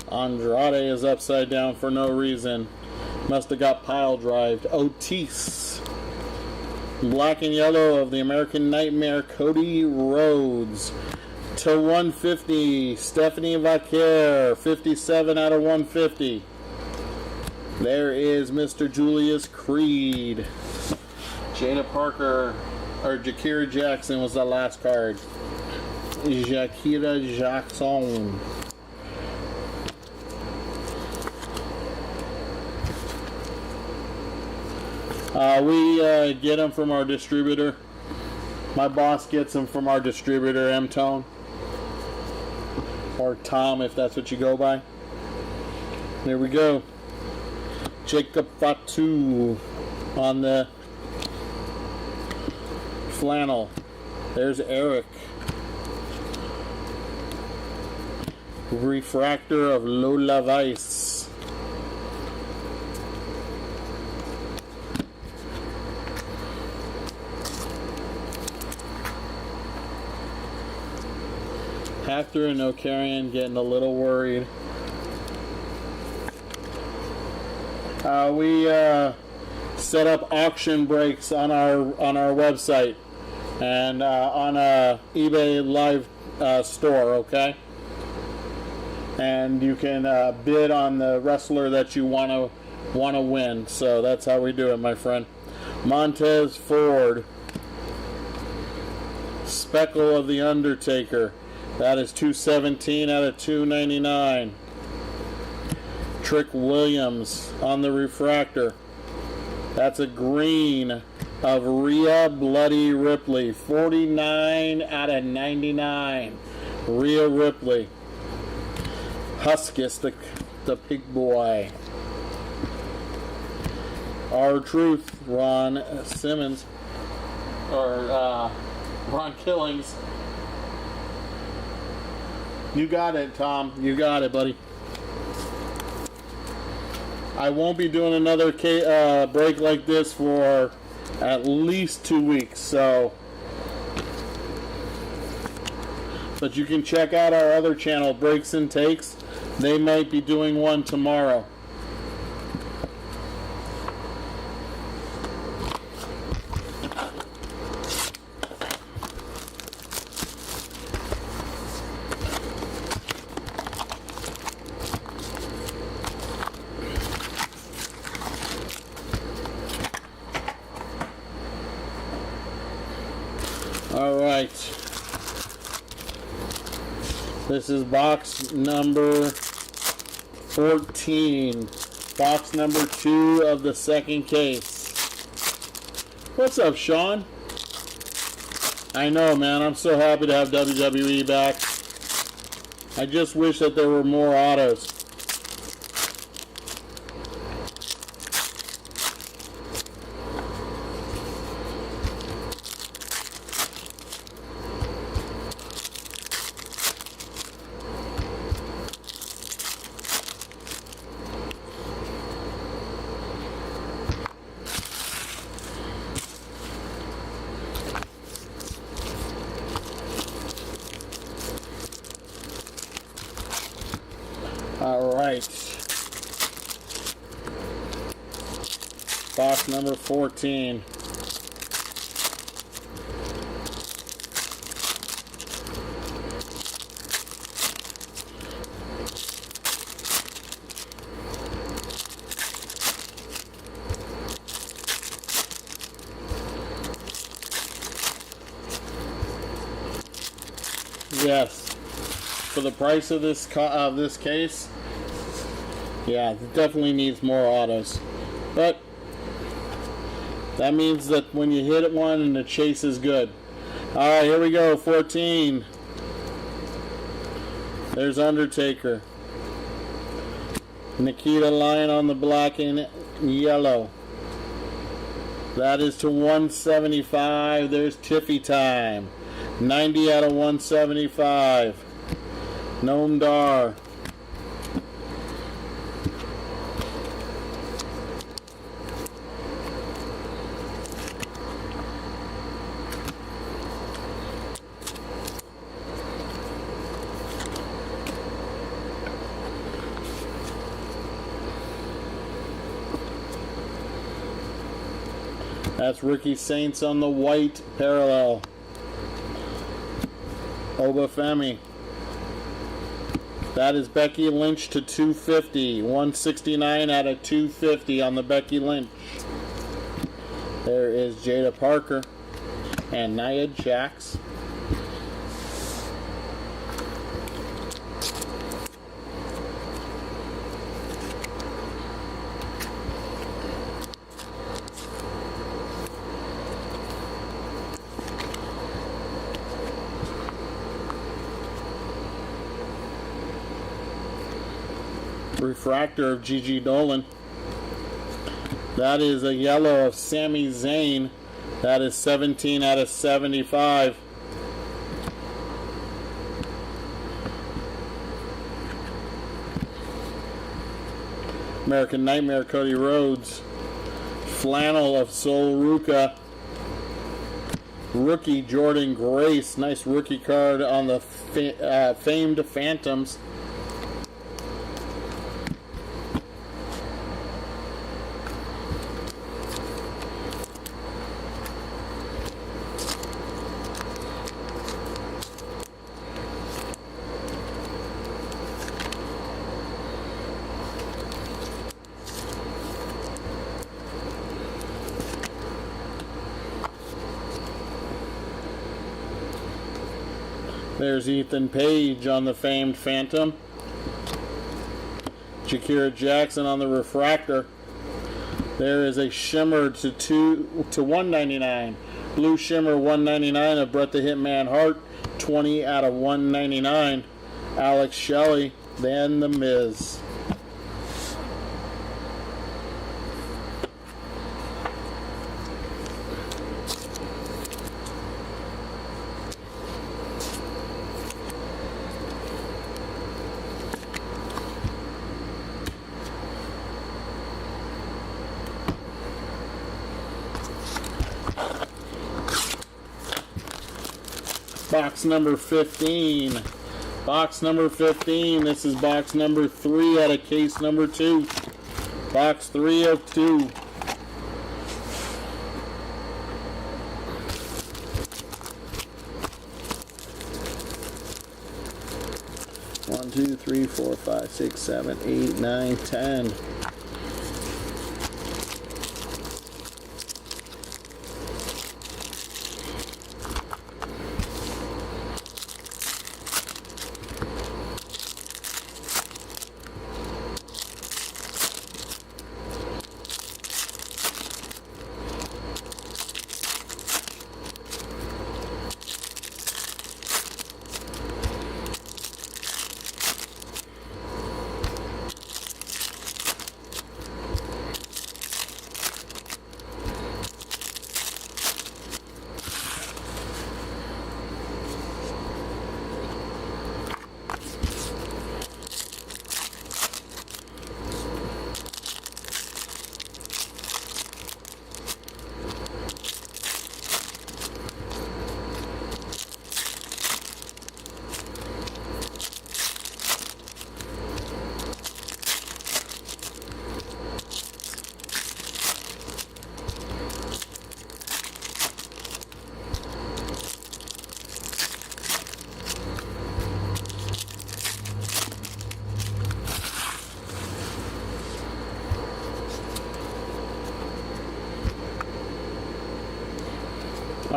Andrade is upside down for no reason. Must have got pile drived. Otis. Black and yellow of the American Nightmare, Cody Rhodes. To 150, Stephanie Vaquer. 57 out of 150. There is Mr. Julius Creed. Jada Parker, or Jakira Jackson was the last card. Jakira Jackson. We get them from our distributor. My boss gets them from our distributor, M-Tone. Or Tom, if that's what you go by. There we go. Jacob Fatu on the flannel. There's Eric. Refractor of Lola Weiss. Hector and O'Carrion getting a little worried. We set up auction breaks on our website and on a eBay live store, okay? And you can bid on the wrestler that you want to win. So that's how we do it, my friend. Montez Ford. Speckle of the Undertaker. That is 217 out of 299. Trick Williams on the refractor. That's a green of Rhea Bloody Ripley. 49 out of 99. Rhea Ripley. Huskus, the pig boy. R-Truth, Ron Simmons. Or Ron Killings. You got it, Tom. You got it, buddy. I won't be doing another break like this for at least 2 weeks, so But you can check out our other channel, Breaks and Takes. They might be doing one tomorrow. All right. This is box number 14. Box number 2 of the second case. What's up, Sean? I know, man. I'm so happy to have WWE back. I just wish that there were more autos. All right. Box number 14. Yes. For the price of this case, yeah, it definitely needs more autos. But that means that when you hit one and the chase is good. All right, here we go. 14. There's Undertaker. Nikita Lion on the black and yellow. That is to 175. There's Tiffy Time. 90 out of 175. Noam Dar. That's Ricky Saints on the white parallel. Obafemi. That is Becky Lynch to 250. 169 out of 250 on the Becky Lynch. There is Jada Parker and Nia Jax. Refractor of Gigi Dolan. That is a yellow of Sami Zayn. That is 17 out of 75. American Nightmare Cody Rhodes. Flannel of Sol Ruca. Rookie Jordan Grace. Nice rookie card on the famed Phantoms. There's Ethan Page on the famed Phantom. Shakira Jackson on the Refractor. There is a Shimmer to 199. Blue Shimmer 199 of Bret the Hitman Hart. 20 out of 199. Alex Shelley. Then The Miz. Box number 15. Box number 15. This is box number 3 out of case number 2. Box 3 of 2. One, two, three, four, five, six, 7, 8, 9, 10.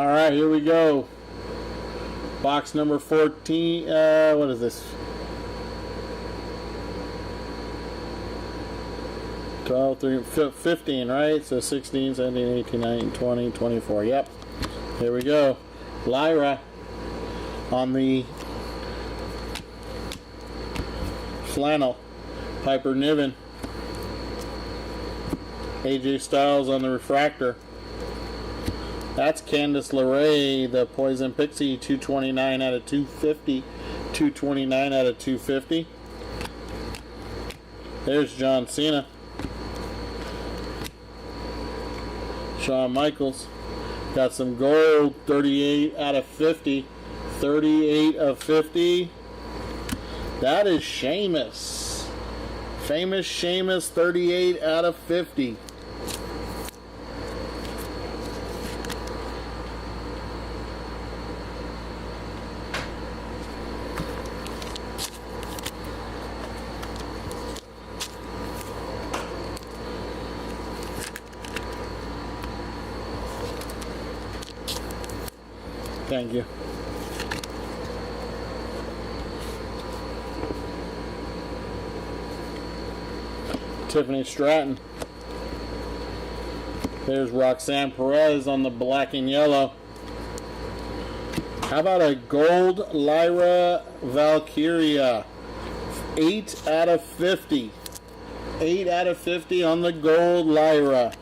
All right, here we go. Box number 14. What is this? 12, 13, 15, right? So 16, 17, 18, 19, 20, 24. Yep. Here we go. Lyra on the flannel. Piper Niven. AJ Styles on the refractor. That's Candice LeRae, the Poison Pixie, 229 out of 250. 229 out of 250. There's John Cena. Shawn Michaels. Got some gold, 38 out of 50. 38 of 50. That is Sheamus. Famous Sheamus, 38 out of 50. Thank you. Tiffany Stratton. There's Roxanne Perez on the black and yellow. How about a gold Lyra Valkyria? 8 out of 50. 8 out of 50 on the gold Lyra.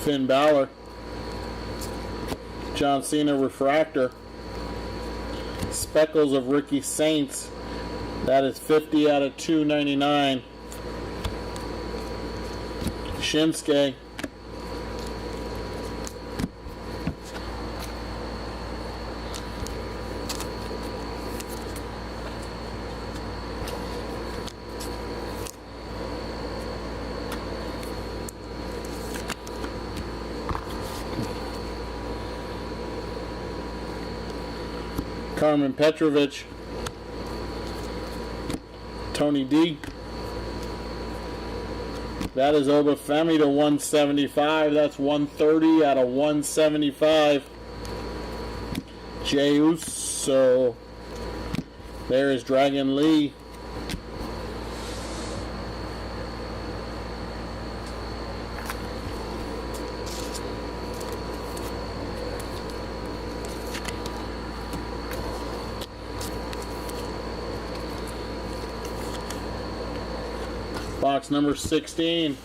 Finn Balor. John Cena refractor. Speckles of Ricky Saints. That is 50 out of 299. Shinsuke. Carmen Petrovich, Tony D. That is Obafemi to 175. That's 130 out of 175. Jey Uso. There is Dragon Lee. Box number 16.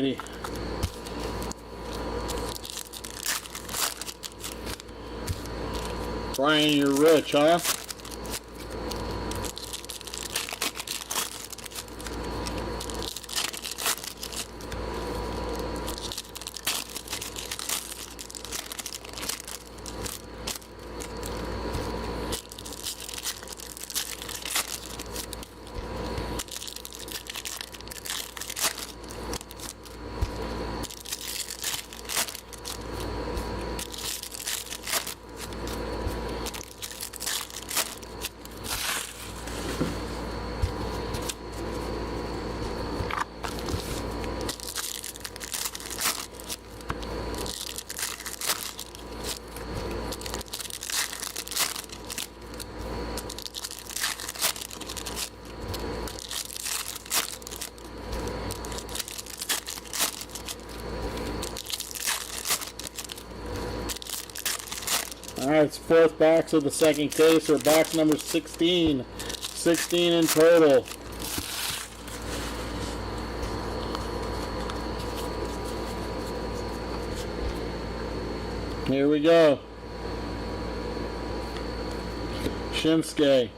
Alrighty. Brian, you're rich, huh? Alright, it's fourth box of the second case, or box number 16. 16 in total. Here we go. Shinsuke.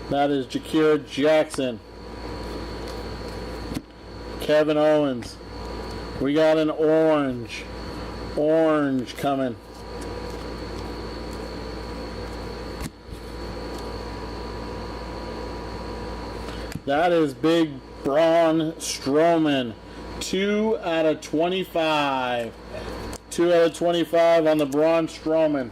That is Jakira Jackson. Kevin Owens. We got an orange. Orange coming. That is Big Braun Strowman. 2 out of 25. 2 out of 25 on the Braun Strowman.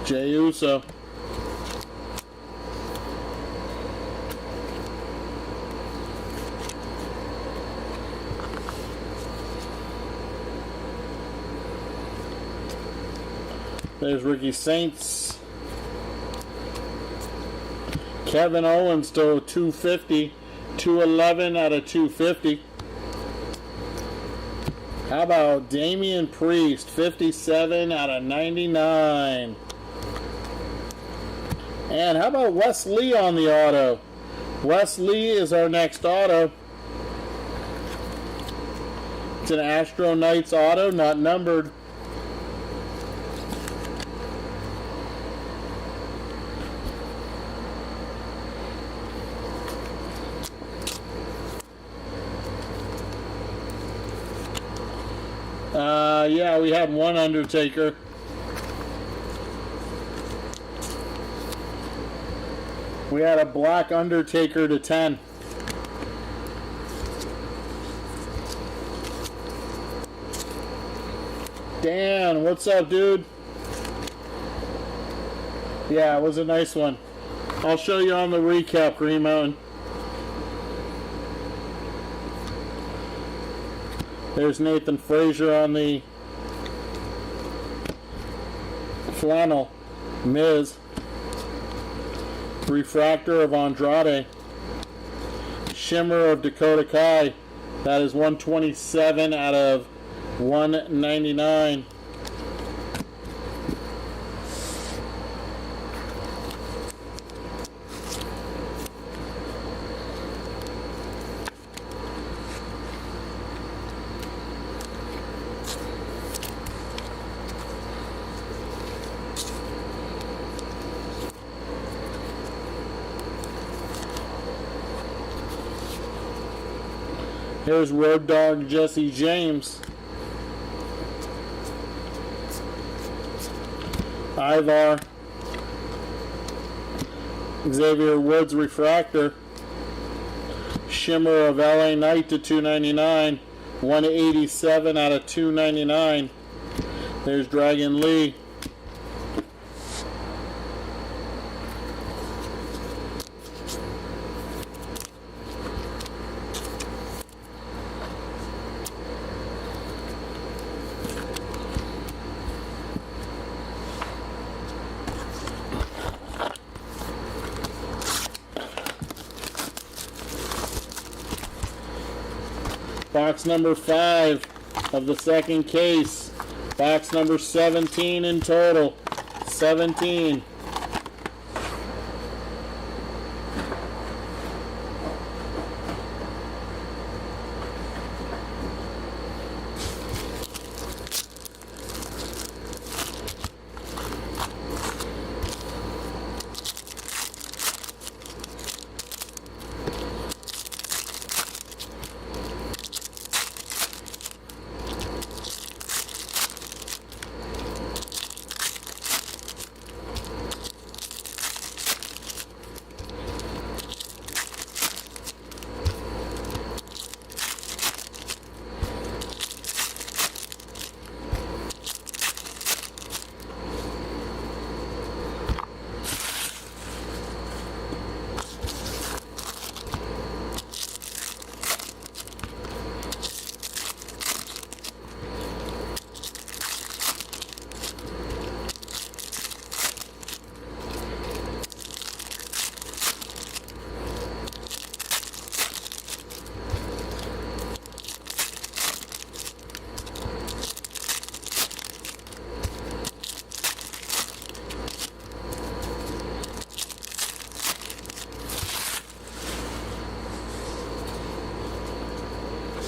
Jey Uso. There's Ricky Saints. Kevin Owens to 250. 211 out of 250. How about Damian Priest? 57 out of 99. And how about Wes Lee on the auto? Wes Lee is our next auto. It's an Astro Knights auto, not numbered. Yeah, we had one Undertaker. We had a black Undertaker to 10. Dan, what's up, dude? Yeah, it was a nice one. I'll show you on the recap, Green Mountain. There's Nathan Frazier on the flannel. Miz. Refractor of Andrade. Shimmer of Dakota Kai. That is 127 out of 199. Here's Road Dogg Jesse James. Ivar. Xavier Woods Refractor. Shimmer of LA Knight to 299. 187 out of 299. There's Dragon Lee. Box number 5 of the second case. Box number 17 in total. 17.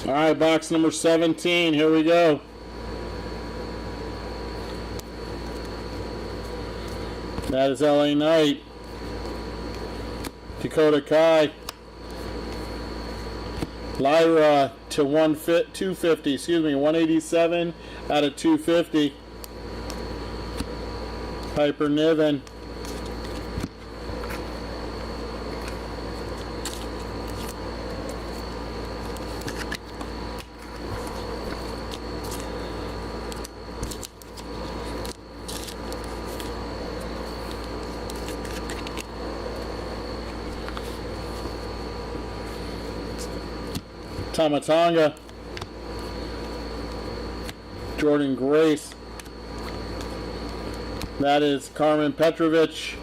All right, box number 17. Here we go. That is LA Knight. Dakota Kai. Lyra to 250. Excuse me, 187 out of 250. Piper Niven. Tamatanga. Jordan Grace. That is Carmen Petrovich,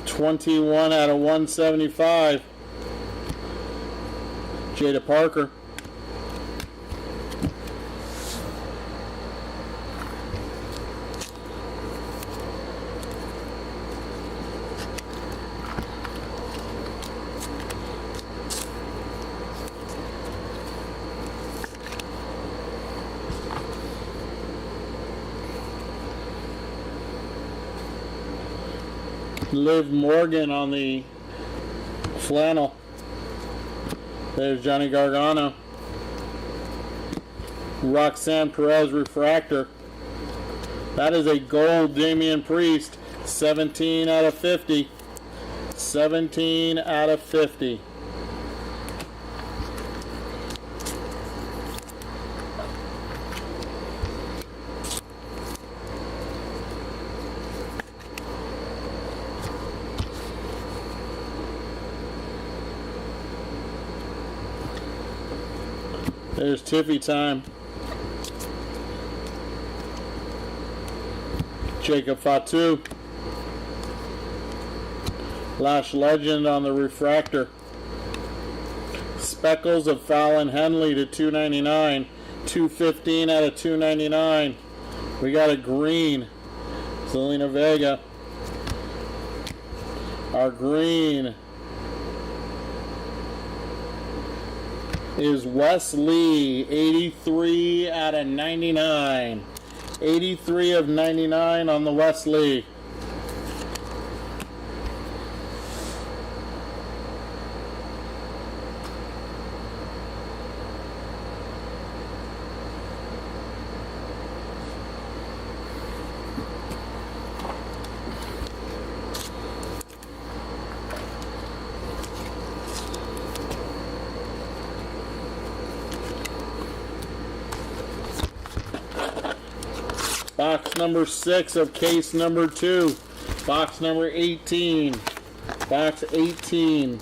21 out of 175. Jada Parker. Liv Morgan on the flannel. There's Johnny Gargano. Roxanne Perez refractor. That is a gold Damian Priest. 17 out of 50. 17 out of 50. There's Tiffy time. Jacob Fatu. Lash Legend on the refractor. Speckles of Fallon Henley to 299. 215 out of 299. We got a green. Zelina Vega. Our green is Wes Lee, 83 out of 99. 83 of 99 on the Wes Lee. Box number 6 of case number 2. Box number 18. Box 18.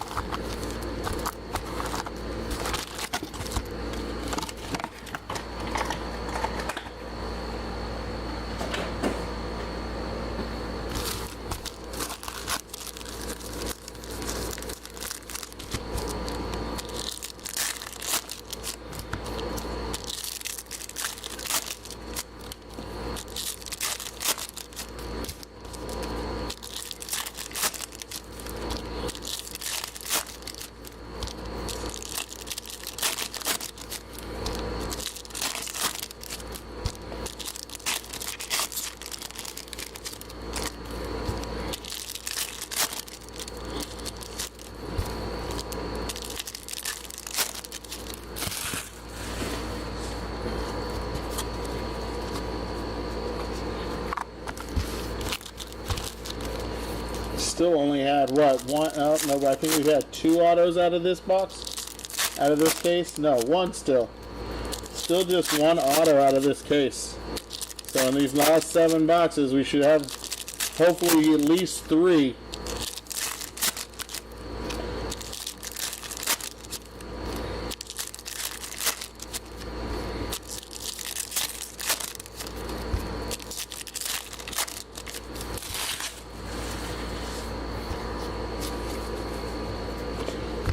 Still only had what, one? Oh no, I think we had 2 autos out of this box, out of this case. No, 1 still. Still just 1 auto out of this case. So in these last 7 boxes, we should have hopefully at least 3.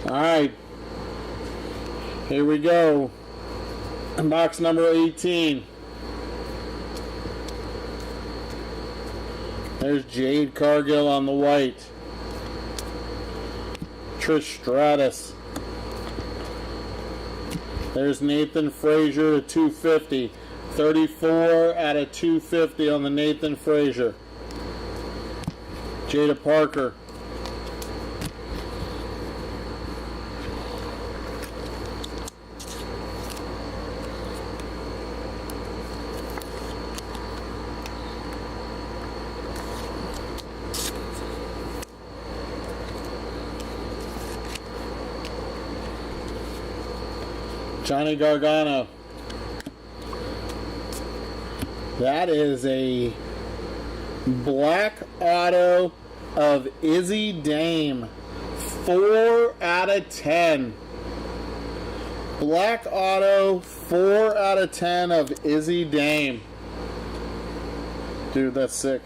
Alright, here we go. Box number 18. There's Jade Cargill on the white. Trish Stratus. There's Nathan Frazier to 250. 34 out of 250 on the Nathan Frazier. Jada Parker. Johnny Gargano. That is a black auto of Izzy Dame. 4 out of 10. Black auto, 4 out of 10 of Izzy Dame. Dude, that's sick.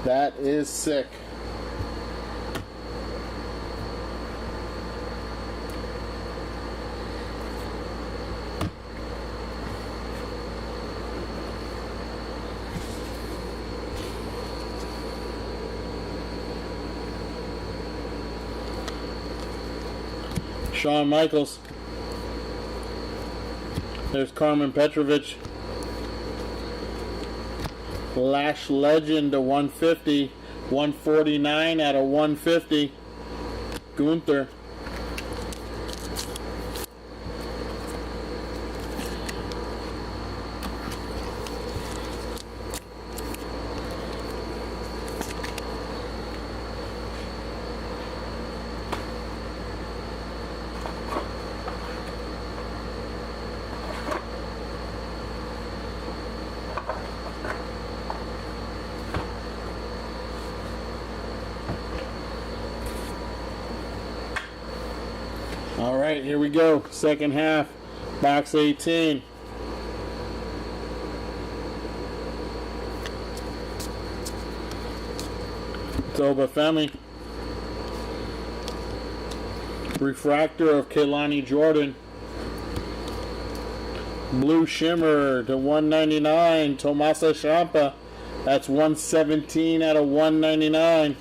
That is sick. Shawn Michaels. There's Carmen Petrovic. Lash Legend to 150. 149 out of 150. Gunther. All right, here we go. Second half, box 18. Toba Femi. Refractor of Kehlani Jordan. Blue Shimmer to 199, Tomasa Ciampa. That's 117 out of 199.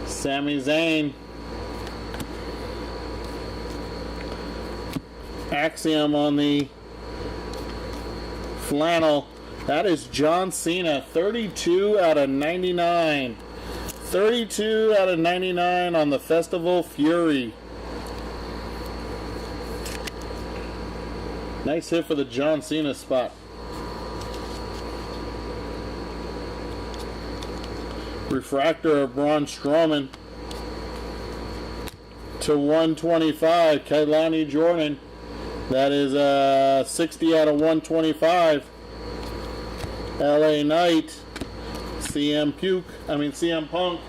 Sami Zayn. Axiom on the flannel. That is John Cena. 32 out of 99. 32 out of 99 on the Festival Fury. Nice hit for the John Cena spot. Refractor of Braun Strowman to 125, Kehlani Jordan. That is 60 out of 125. LA Knight, CM Punk.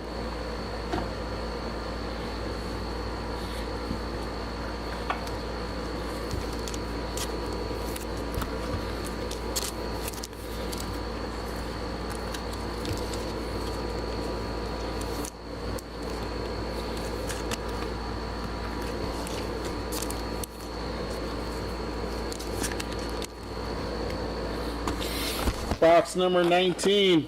Box number 19.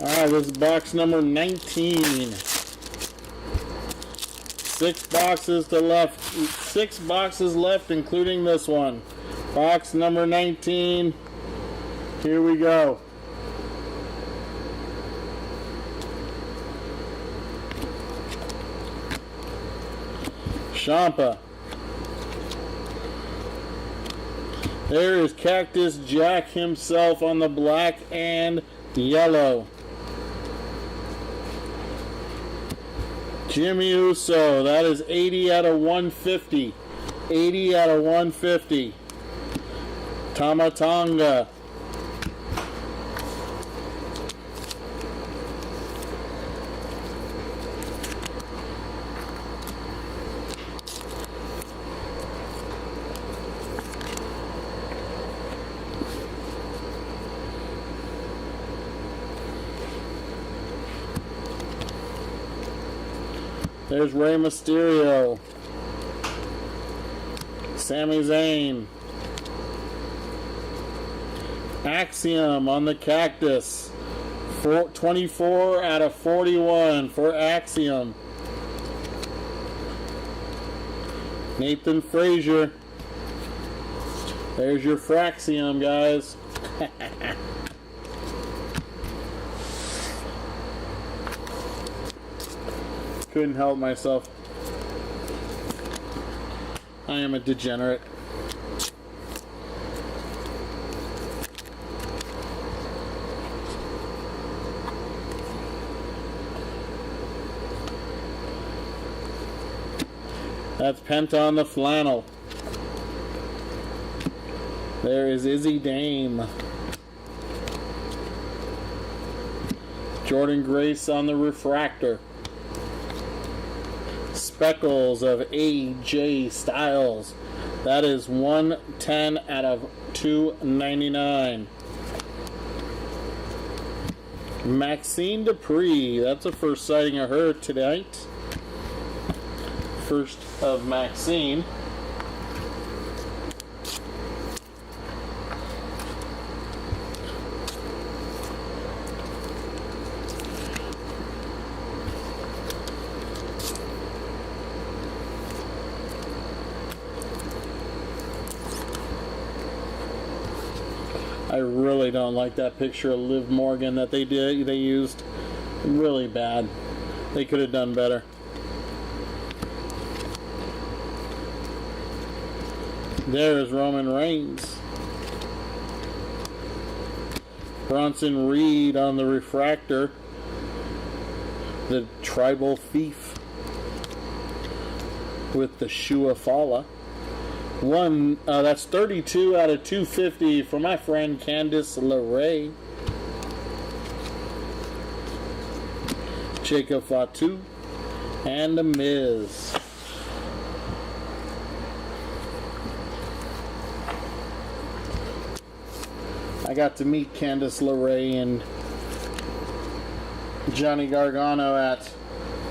Alright, this is box number 19. 6 boxes to left. 6 boxes left, including this one. Box number 19. Here we go. Champa. There is Cactus Jack himself on the black and yellow. Jimmy Uso, that is 80 out of 150. 80 out of 150. Tamatanga. There's Rey Mysterio. Sami Zayn. Axiom on the Cactus. 24 out of 41 for Axiom. Nathan Frazier. There's your Fraxium, guys. Couldn't help myself. I am a degenerate. That's Penta on the flannel. There is Izzy Dame. Jordan Grace on the refractor. Speckles of AJ Styles. That is 110 out of 299. Maxine Dupree. That's the first sighting of her tonight. First of Maxine. I really don't like that picture of Liv Morgan that they used. Really bad. They could have done better. There is Roman Reigns. Bronson Reed on the refractor. The Tribal Thief with the Shuafala. That's 32 out of 250 for my friend Candice LeRae. Jacob Fatu and The Miz. I got to meet Candice LeRae and Johnny Gargano at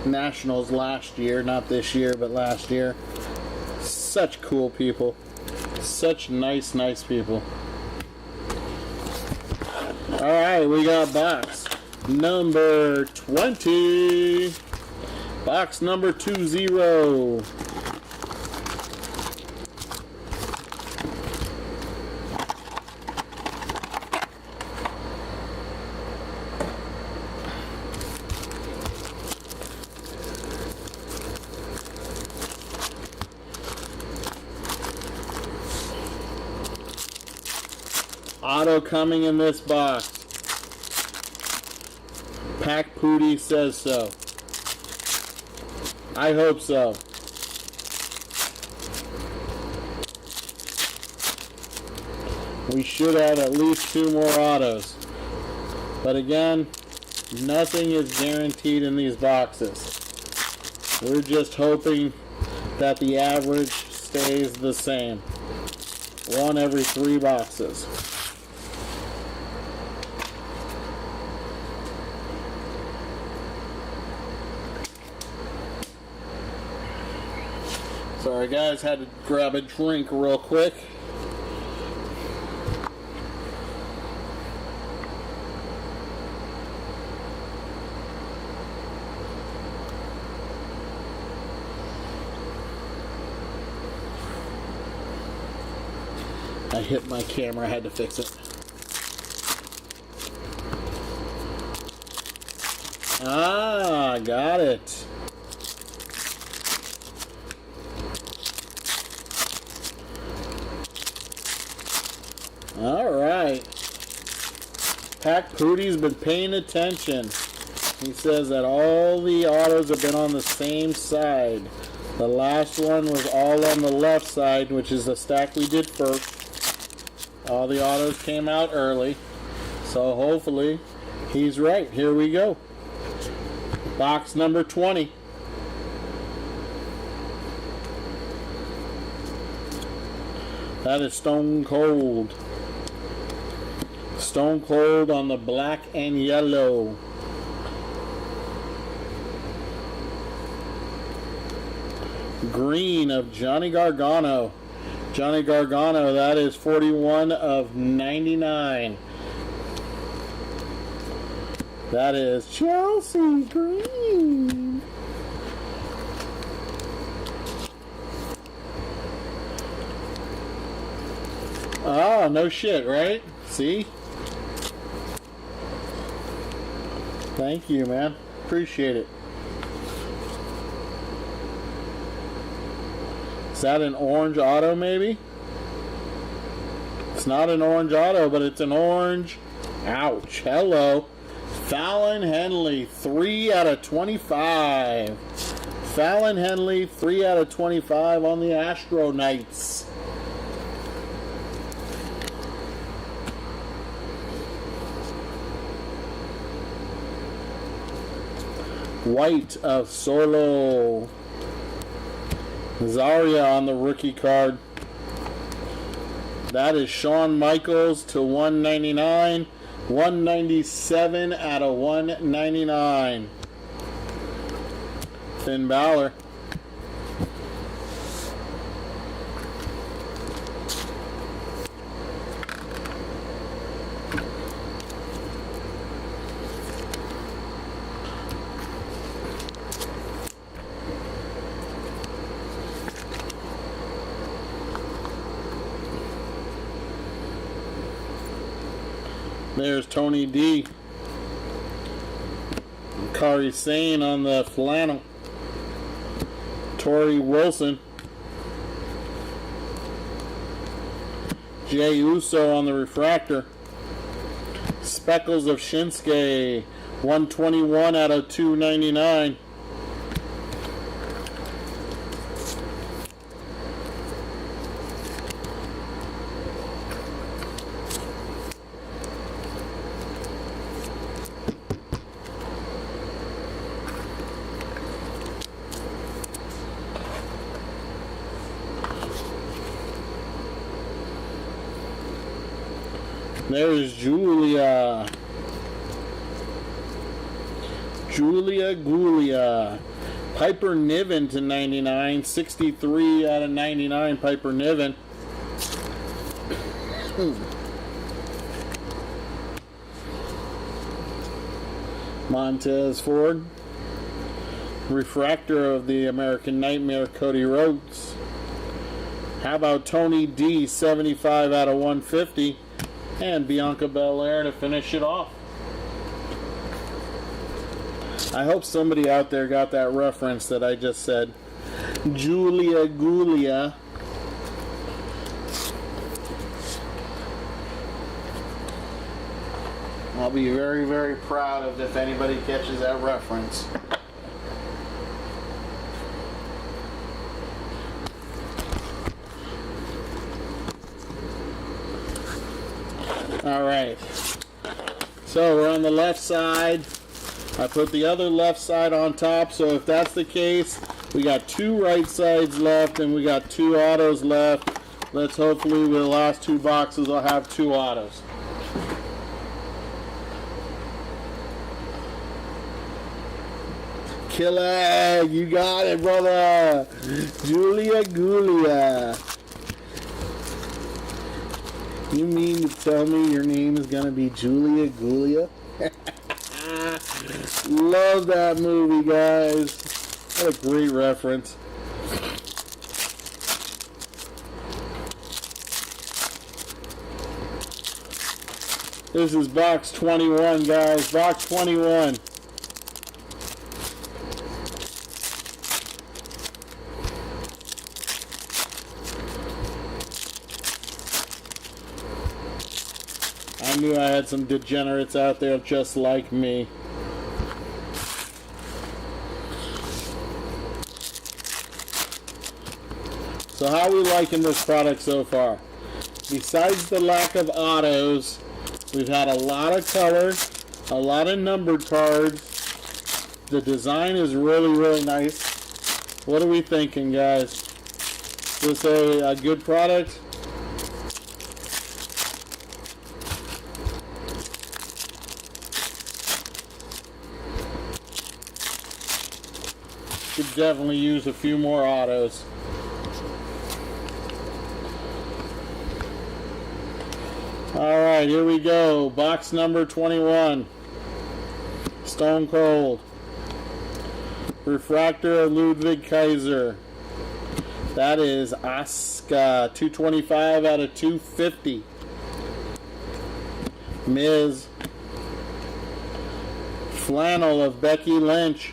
Nationals last year. Not this year, but last year. Such cool people. Such nice people. Alright, we got box number 20. Box number 20. Auto coming in this box. Pac Pooty says so. I hope so. We should have at least 2 more autos. But again, nothing is guaranteed in these boxes. We're just hoping that the average stays the same. 1 every 3 boxes. Sorry guys, had to grab a drink real quick. I hit my camera. I had to fix it. Ah, got it. All right. Pack Pootie's been paying attention. He says that all the autos have been on the same side. The last one was all on the left side, which is the stack we did first. All the autos came out early. So hopefully he's right. Here we go. Box number 20. That is Stone Cold. Stone Cold on the black and yellow. Green of Johnny Gargano. Johnny Gargano, that is 41 of 99. That is Chelsea Green. Oh, no shit, right? See? Thank you, man. Appreciate it. Is that an orange auto, maybe? It's not an orange auto, but it's an orange. Ouch. Hello. Fallon Henley, 3 out of 25. Fallon Henley, 3 out of 25 on the Astro Knights. White of Solo. Zarya on the rookie card. That is Shawn Michaels to 199. 197 out of 199. Finn Balor. There's Tony D. Kari Sane on the flannel. Tori Wilson. Jey Uso on the refractor. Speckles of Shinsuke. 121 out of 299. There's Julia. Julia Gulia. Piper Niven to 99. 63 out of 99. Piper Niven. Montez Ford. Refractor of the American Nightmare, Cody Rhodes. How about Tony D, 75 out of 150. And Bianca Belair to finish it off. I hope somebody out there got that reference that I just said. Julia Gulia. I'll be very, very proud of if anybody catches that reference. All right, so we're on the left side. I put the other left side on top, so if that's the case, we got 2 right sides left and we got 2 autos left. Let's hopefully with the last 2 boxes I'll have 2 autos. Killer, you got it, brother. Julia Gulia. You mean to tell me your name is going to be Julia Gulia? Love that movie, guys. What a great reference. This is box 21, guys. Box 21. I knew I had some degenerates out there just like me. So how are we liking this product so far? Besides the lack of autos, we've had a lot of color, a lot of numbered cards. The design is really, really nice. What are we thinking, guys? Is this a good product? Could definitely use a few more autos. Alright, here we go. Box number 21. Stone Cold. Refractor of Ludwig Kaiser. That is Asuka. 225 out of 250. Miz. Flannel of Becky Lynch.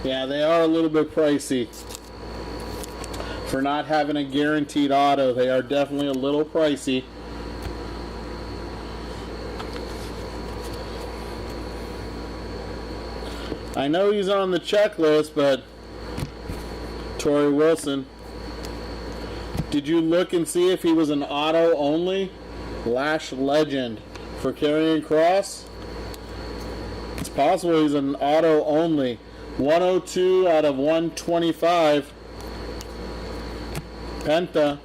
Yeah, they are a little bit pricey. For not having a guaranteed auto, they are definitely a little pricey. I know he's on the checklist, but Torrey Wilson. Did you look and see if he was an auto only? Lash Legend for Karrion Kross. It's possible he's an auto only. 102 out of 125. Penta.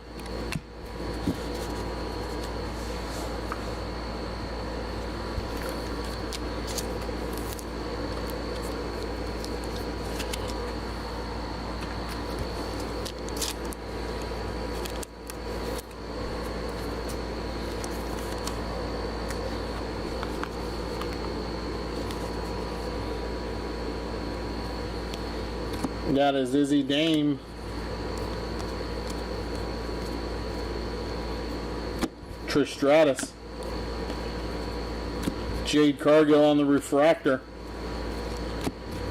Got a Zizzy Dame. Trish Stratus. Jade Cargill on the refractor.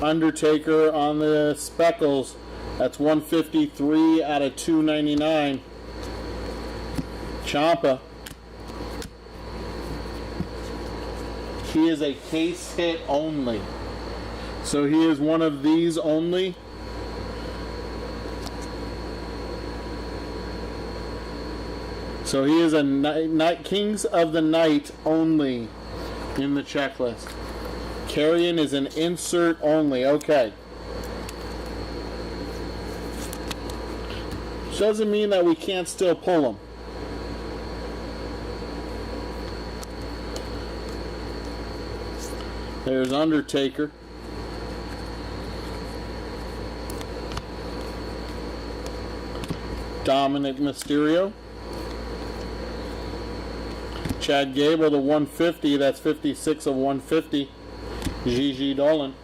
Undertaker on the speckles. That's 153 out of 299. Ciampa. He is a case hit only. So he is one of these only. So he is a night Kings of the Night only in the checklist. Karrion is an insert only. Okay. Which doesn't mean that we can't still pull them. There's Undertaker. Dominic Mysterio. Chad Gable to 150. That's 56 of 150. Gigi Dolan.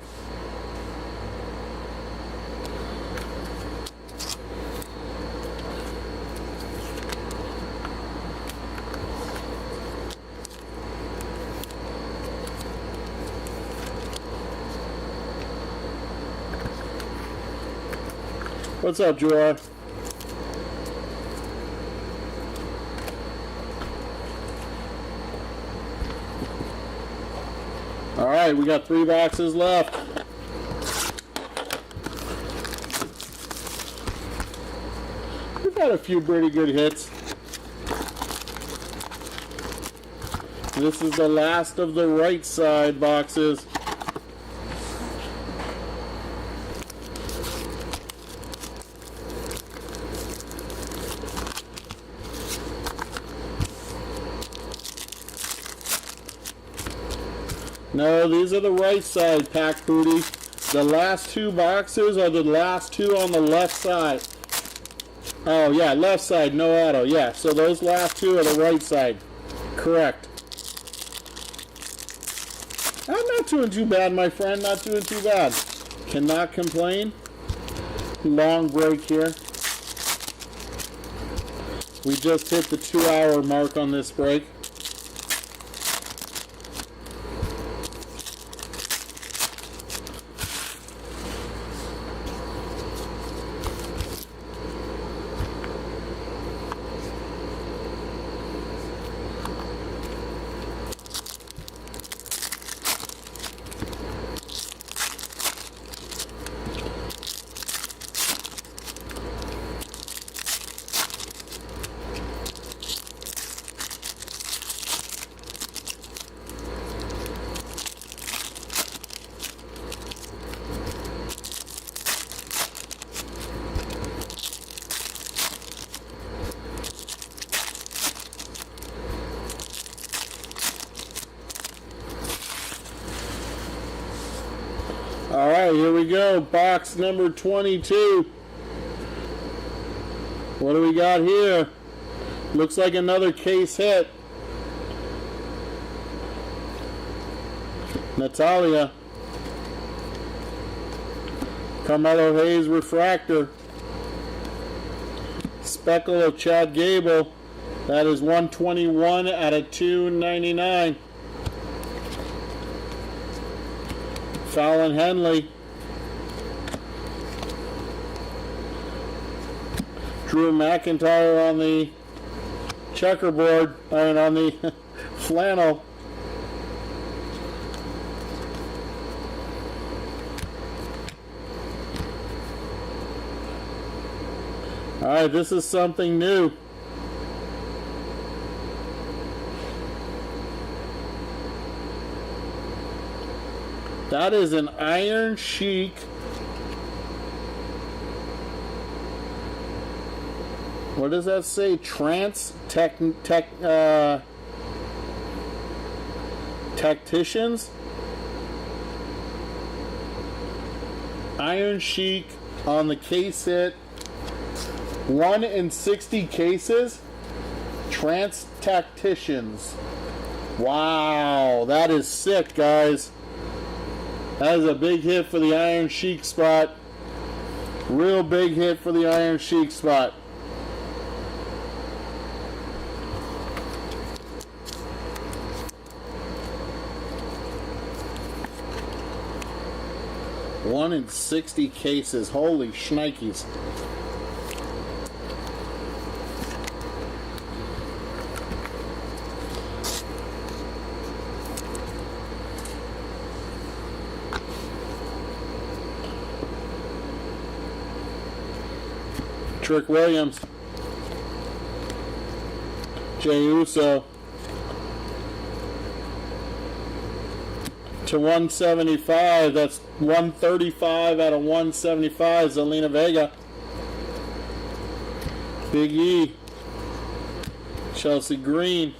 What's up, Gerard? All right, we got 3 boxes left. We've had a few pretty good hits. This is the last of the right side boxes. No, these are the right side, Pack Booty. The last 2 boxes are the last 2 on the left side. Oh, yeah, left side, no auto. Yeah, so those last 2 are the right side. Correct. I'm not doing too bad, my friend. Not doing too bad. Cannot complain. Long break here. We just hit the 2-hour mark on this break. All right, here we go. Box number 22. What do we got here? Looks like another case hit. Natalia. Carmelo Hayes refractor. Speckle of Chad Gable. That is 121 out of 299. Fallon Henley. Drew McIntyre on the checkerboard, on the flannel. All right, this is something new. That is an Iron Sheik what does that say? Tacticians? Iron Sheik on the case hit. 1 in 60 cases. Trance Tacticians. Wow, that is sick, guys. That is a big hit for the Iron Sheik spot. Real big hit for the Iron Sheik spot. One in 60 cases. Holy shnikes. Trick Williams, Jey Uso to 175. That's 135 out of 175. Zelina Vega, Big E, Chelsea Green,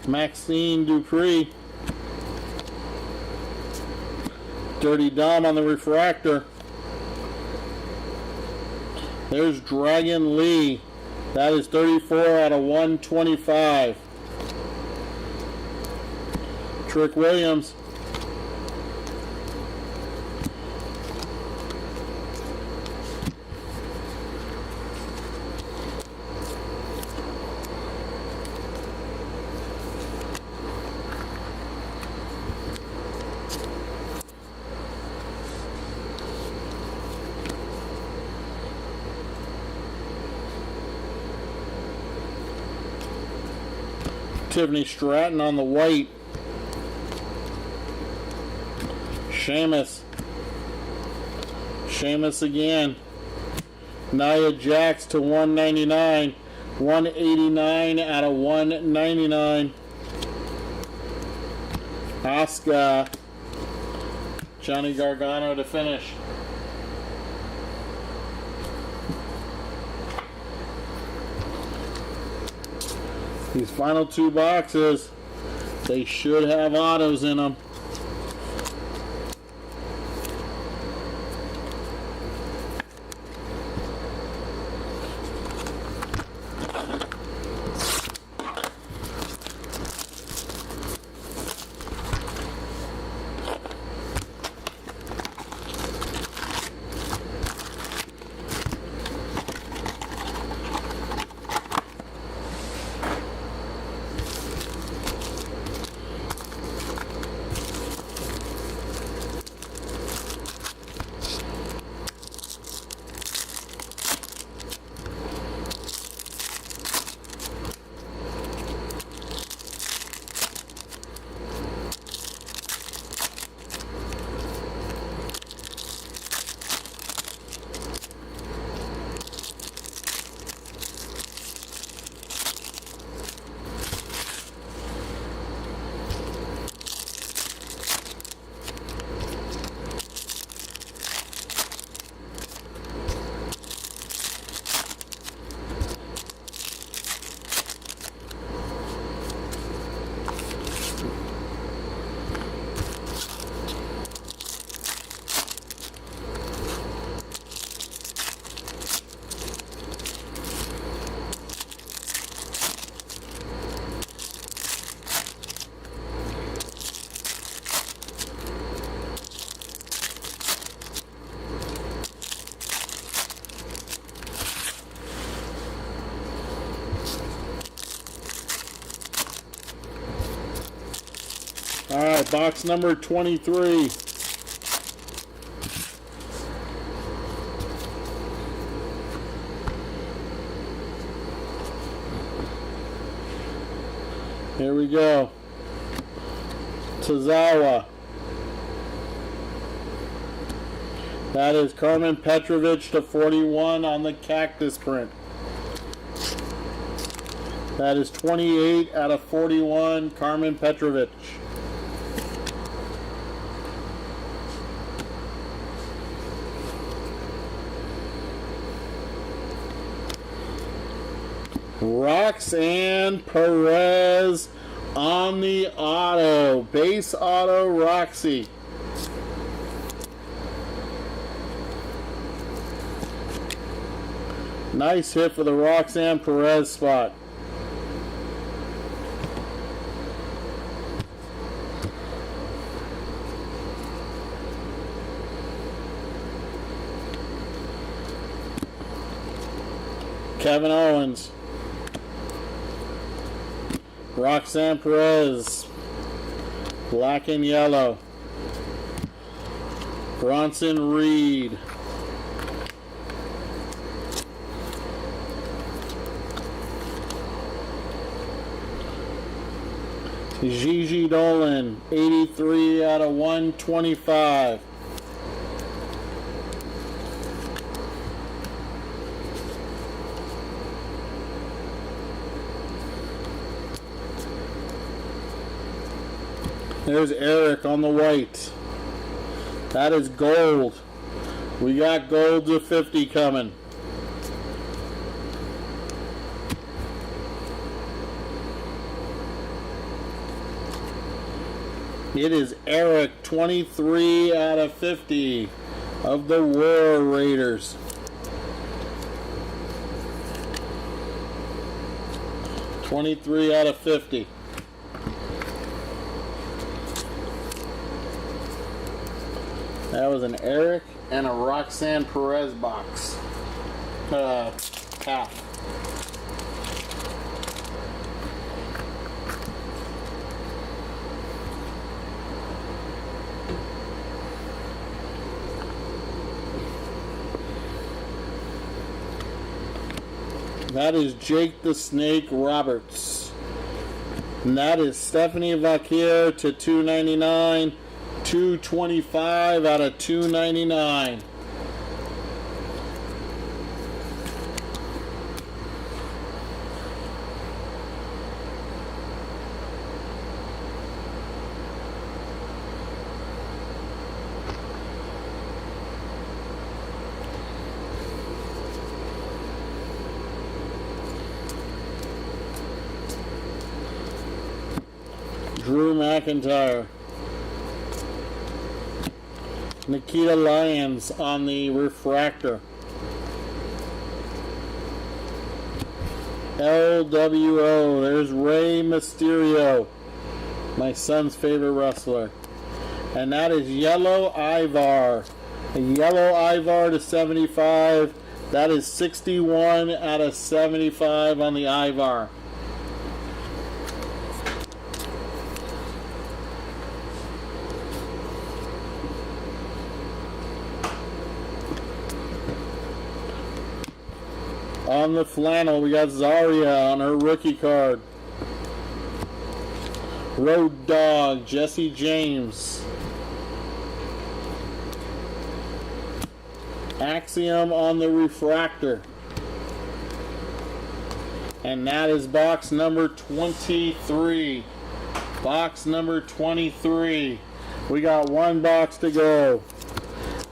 Maxine Dupree, Dirty Dom on the refractor. There's Dragon Lee. That is 34 out of 125. Trick Williams. Tiffany Stratton on the white. Sheamus. Sheamus again. Nia Jax to 199. 189 out of 199. Asuka. Johnny Gargano to finish. These final 2 boxes, they should have autos in them. Alright, box number 23. Here we go. Tozawa. That is Carmen Petrovic to 41 on the Cactus print. That is 28 out of 41, Carmen Petrovic. Roxanne Perez on the auto. Base auto Roxy. Nice hit for the Roxanne Perez spot. Kevin Owens. Roxanne Perez, black and yellow. Bronson Reed. Gigi Dolan, 83 out of 125. There's Eric on the white. That is gold. We got gold to 50 coming. It is Eric, 23 out of 50 of the War Raiders. $23 out of $50. That was an Eric and a Roxanne Perez box. Half. That is Jake the Snake Roberts. And that is Stephanie Vaquer to 299. 225 out of 299. Drew McIntyre. Nikita Lyons on the refractor. LWO, there's Rey Mysterio, my son's favorite wrestler. And that is Yellow Ivar. A Yellow Ivar to 75. That is 61 out of 75 on the Ivar. On the flannel, we got Zarya on her rookie card. Road Dogg, Jesse James. Axiom on the refractor. And that is box number 23. Box number 23. We got one box to go.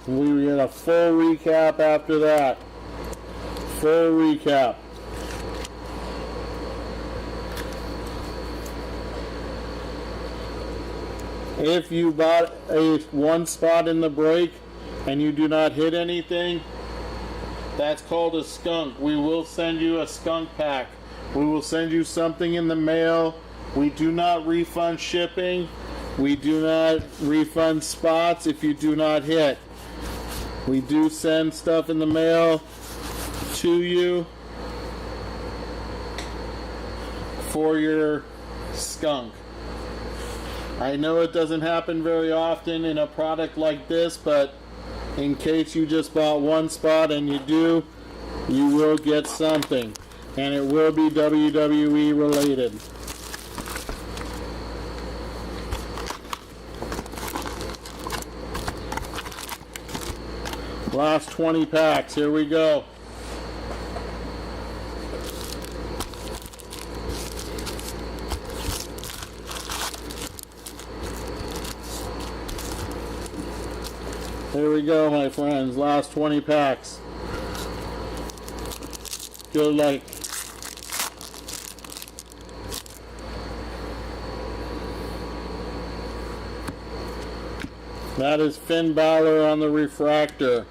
We get a full recap after that. Full recap. If you bought a one spot in the break and you do not hit anything, that's called a skunk. We will send you a skunk pack. We will send you something in the mail. We do not refund shipping. We do not refund spots if you do not hit. We do send stuff in the mail to you for your skunk. I know it doesn't happen very often in a product like this, but in case you just bought one spot and you do, you will get something, and it will be WWE related. Last 20 packs, here we go. Here we go, my friends. Last 20 packs. Good luck. That is Finn Balor on the refractor.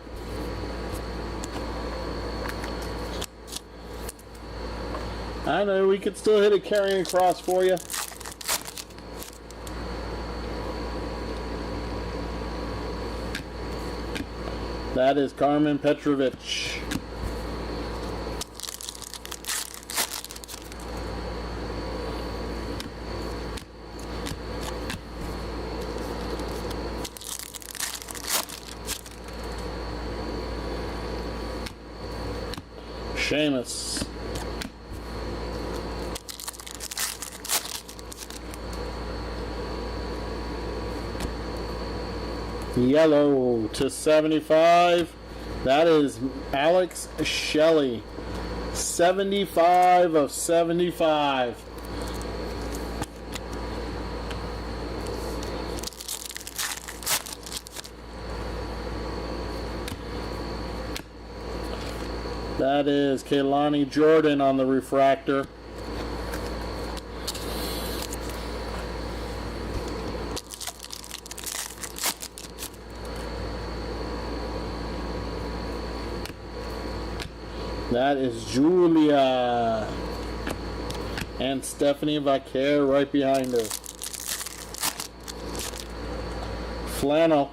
I know we could still hit a carrying cross for you. That is Carmen Petrovich. Sheamus. Yellow to 75. That is Alex Shelley. 75 of 75. That is Kaylani Jordan on the refractor. That is Julia. And Stephanie Vaquer right behind her. Flannel.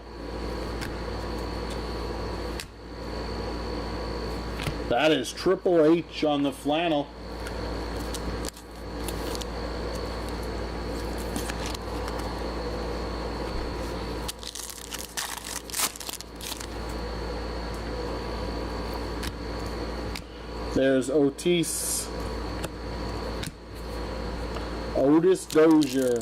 That is Triple H on the flannel. There's Otis Dozier.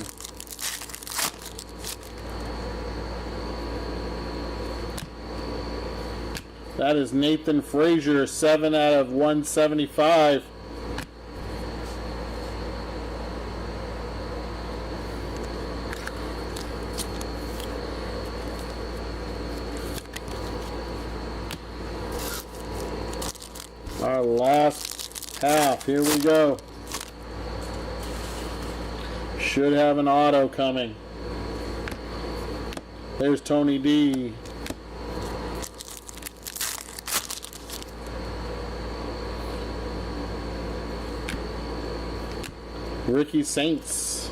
That is Nathan Frazier, 7 out of 175. Our last half, here we go. Should have an auto coming. There's Tony D. Ricky Saints.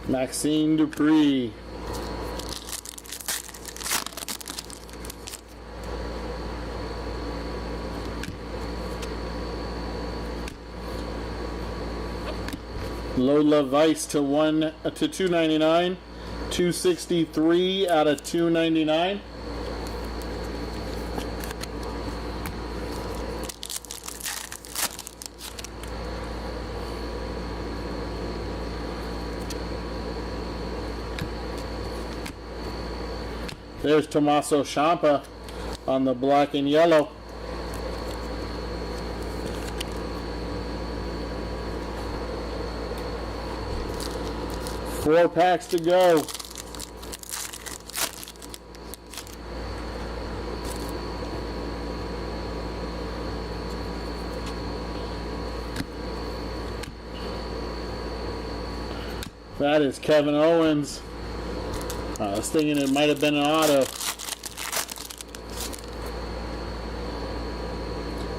Maxime Dupree. Lola Vice to 299. 263 out of 299. There's Tommaso Ciampa on the black and yellow. Four packs to go. That is Kevin Owens. I was thinking it might have been an auto.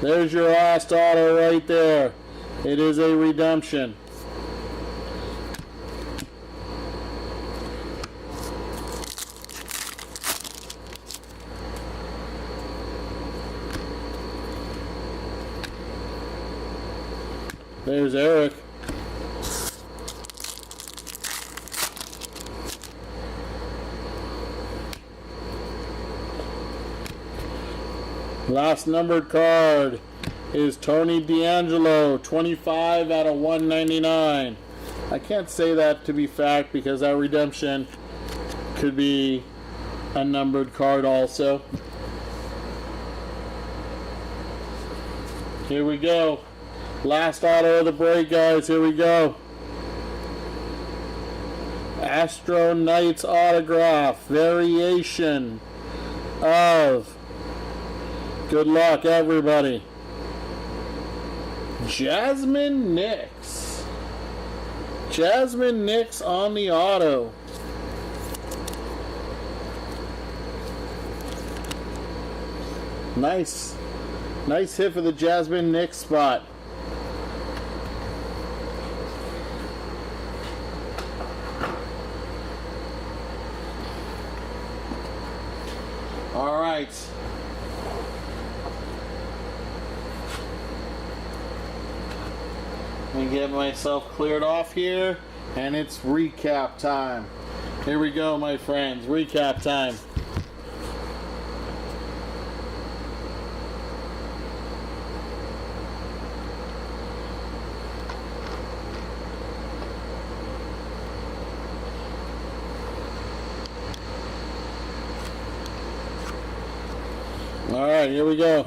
There's your last auto right there. It is a redemption. There's Eric. Last numbered card is Tony D'Angelo, 25 out of 199. I can't say that to be fact because that redemption could be a numbered card also. Here we go. Last auto of the break, guys. Here we go. Astro Knights autograph variation of, good luck, everybody, Jasmine Nix. Jasmine Nix on the auto. Nice hit for the Jasmine Nix spot. All right. Let me get myself cleared off here, and it's recap time. Here we go, my friends. Recap time. All right, here we go.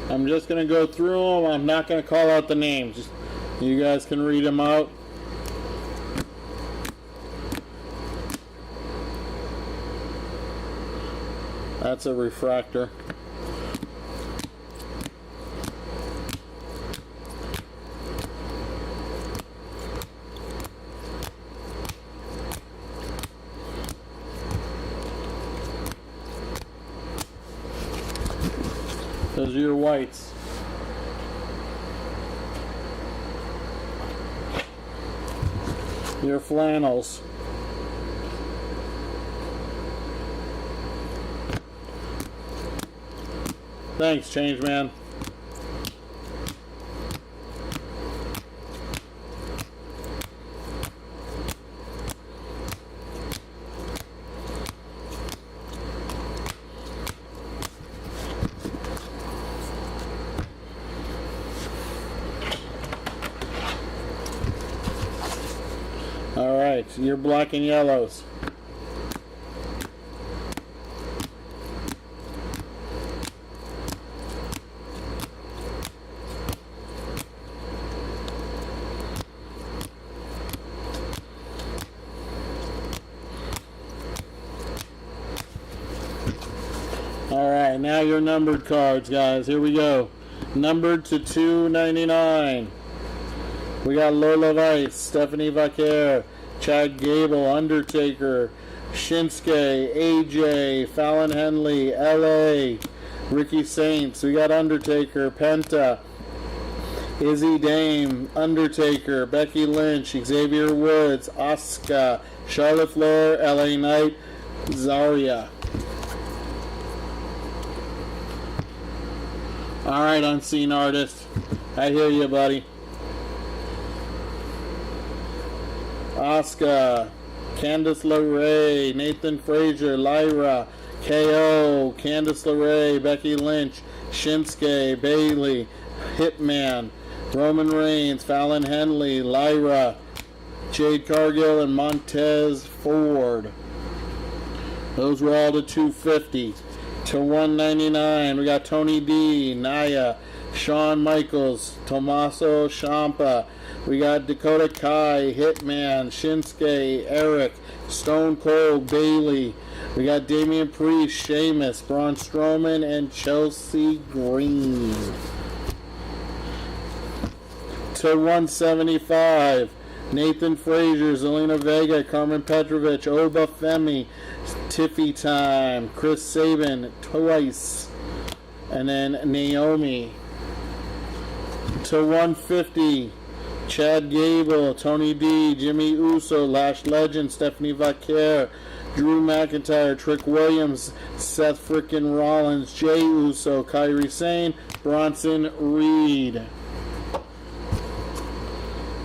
I'm just going to go through them. I'm not going to call out the names. You guys can read them out. That's a refractor. Those are your whites. Your flannels. Thanks, Change Man. All right, your black and yellows. All right, now your numbered cards, guys. Here we go. Numbered to 299. We got Lola Weiss, Stephanie Vaquer, Chad Gable, Undertaker, Shinsuke, AJ, Fallon Henley, LA, Ricky Saints. We got Undertaker, Penta, Izzy Dame, Undertaker, Becky Lynch, Xavier Woods, Asuka, Charlotte Flair, LA Knight, Zarya. All right, unseen artist. I hear you, buddy. Asuka, Candice LeRae, Nathan Frazier, Lyra, KO, Candice LeRae, Becky Lynch, Shinsuke, Bayley, Hitman, Roman Reigns, Fallon Henley, Lyra, Jade Cargill, and Montez Ford. Those were all to 250. To 199, we got Tony D, Naya, Shawn Michaels, Tommaso Ciampa. We got Dakota Kai, Hitman, Shinsuke, Eric, Stone Cold, Bayley. We got Damian Priest, Sheamus, Braun Strowman, and Chelsea Green. To 175, Nathan Frazier, Zelina Vega, Carmen Petrovic, Oba Femi, Tiffy Time, Chris Sabin twice, and then Naomi. To 150, Chad Gable, Tony D, Jimmy Uso, Lash Legend, Stephanie Vaquer, Drew McIntyre, Trick Williams, Seth frickin' Rollins, Jey Uso, Kairi Sane, Bronson Reed.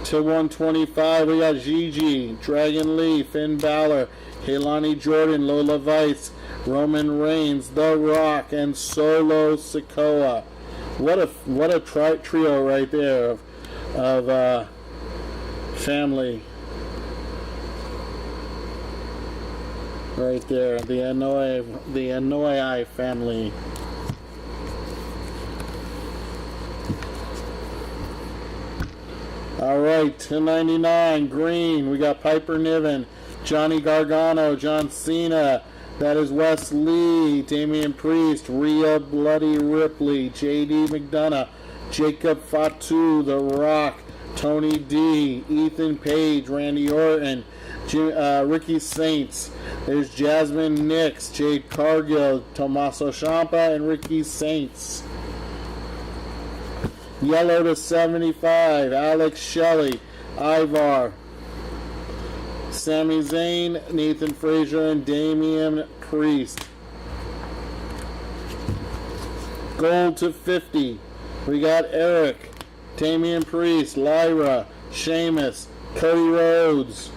To 125, we got Gigi, Dragon Lee, Finn Balor, Kaylani Jordan, Lola Weiss, Roman Reigns, The Rock, and Solo Sikoa. What a trio right there of family. Right there, the Anoa'i family. All right, 299 green. We got Piper Niven, Johnny Gargano, John Cena. That is Wes Lee, Damian Priest, Rhea Bloody Ripley, J.D. McDonough, Jacob Fatu, The Rock, Tony D, Ethan Page, Randy Orton, Ricky Saints. There's Jasmine Nix, Jade Cargill, Tommaso Ciampa, and Ricky Saints. Yellow to 75, Alex Shelley, Ivar, Sami Zayn, Nathan Frazier, and Damian Priest. Gold to 50, we got Eric, Damian Priest, Lyra, Sheamus, Cody Rhodes,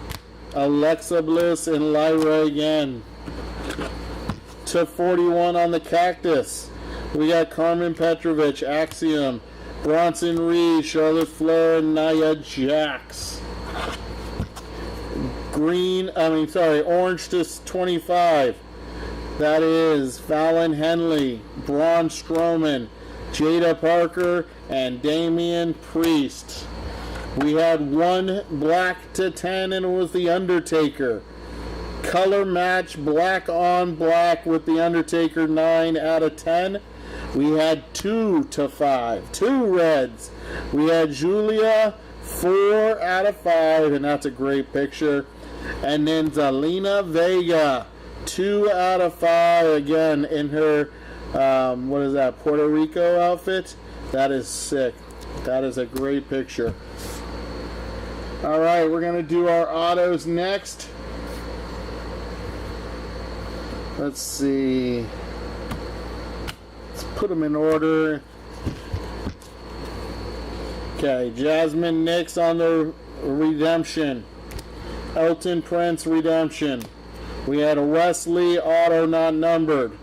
Alexa Bliss, and Lyra again. To 41 on the Cactus, we got Carmen Petrovic, Axiom, Bronson Reed, Charlotte Flair, and Nia Jax. Orange to 25. That is Fallon Henley, Braun Strowman, Jada Parker, and Damian Priest. We had one black to 10, and it was The Undertaker. Color match, black on black with The Undertaker, 9 out of 10. We had 2 to 5, 2 reds. We had Julia, 4 out of 5, and that's a great picture. And then Zelina Vega, 2 out of 5, again in her, Puerto Rico outfit. That is sick. That is a great picture. All right, we're going to do our autos next. Let's see. Let's put them in order. Okay, Jasmine Nix on the redemption. Elton Prince redemption. We had a Wesley auto not numbered.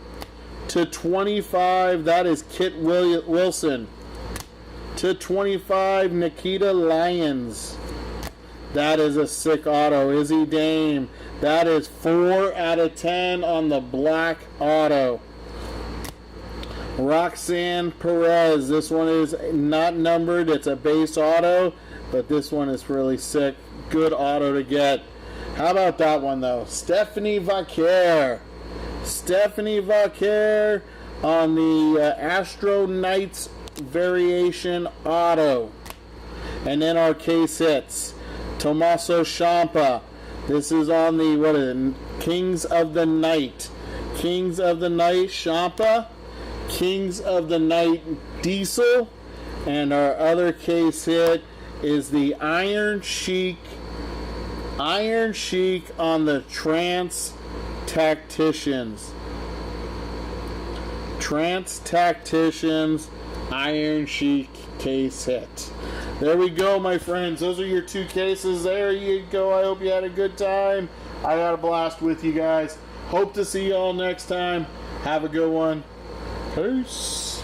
To 25, that is Kit Wilson. To 25, Nikita Lyons. That is a sick auto. Izzy Dame. That is 4 out of 10 on the black auto. Roxanne Perez. This one is not numbered. It's a base auto, but this one is really sick. Good auto to get. How about that one, though? Stephanie Vaquer. Stephanie Vaquer on the Astro Knights variation auto. And then our case hits. Tommaso Ciampa. This is on the, what is it? Kings of the Night. Kings of the Night Ciampa. Kings of the Night Diesel. And our other case hit is the Iron Sheik. Iron Sheik on the Trance Tacticians. Trance Tacticians Iron Sheik case hit. There we go, my friends. Those are your 2 cases. There you go. I hope you had a good time. I had a blast with you guys. Hope to see you all next time. Have a good one. Peace.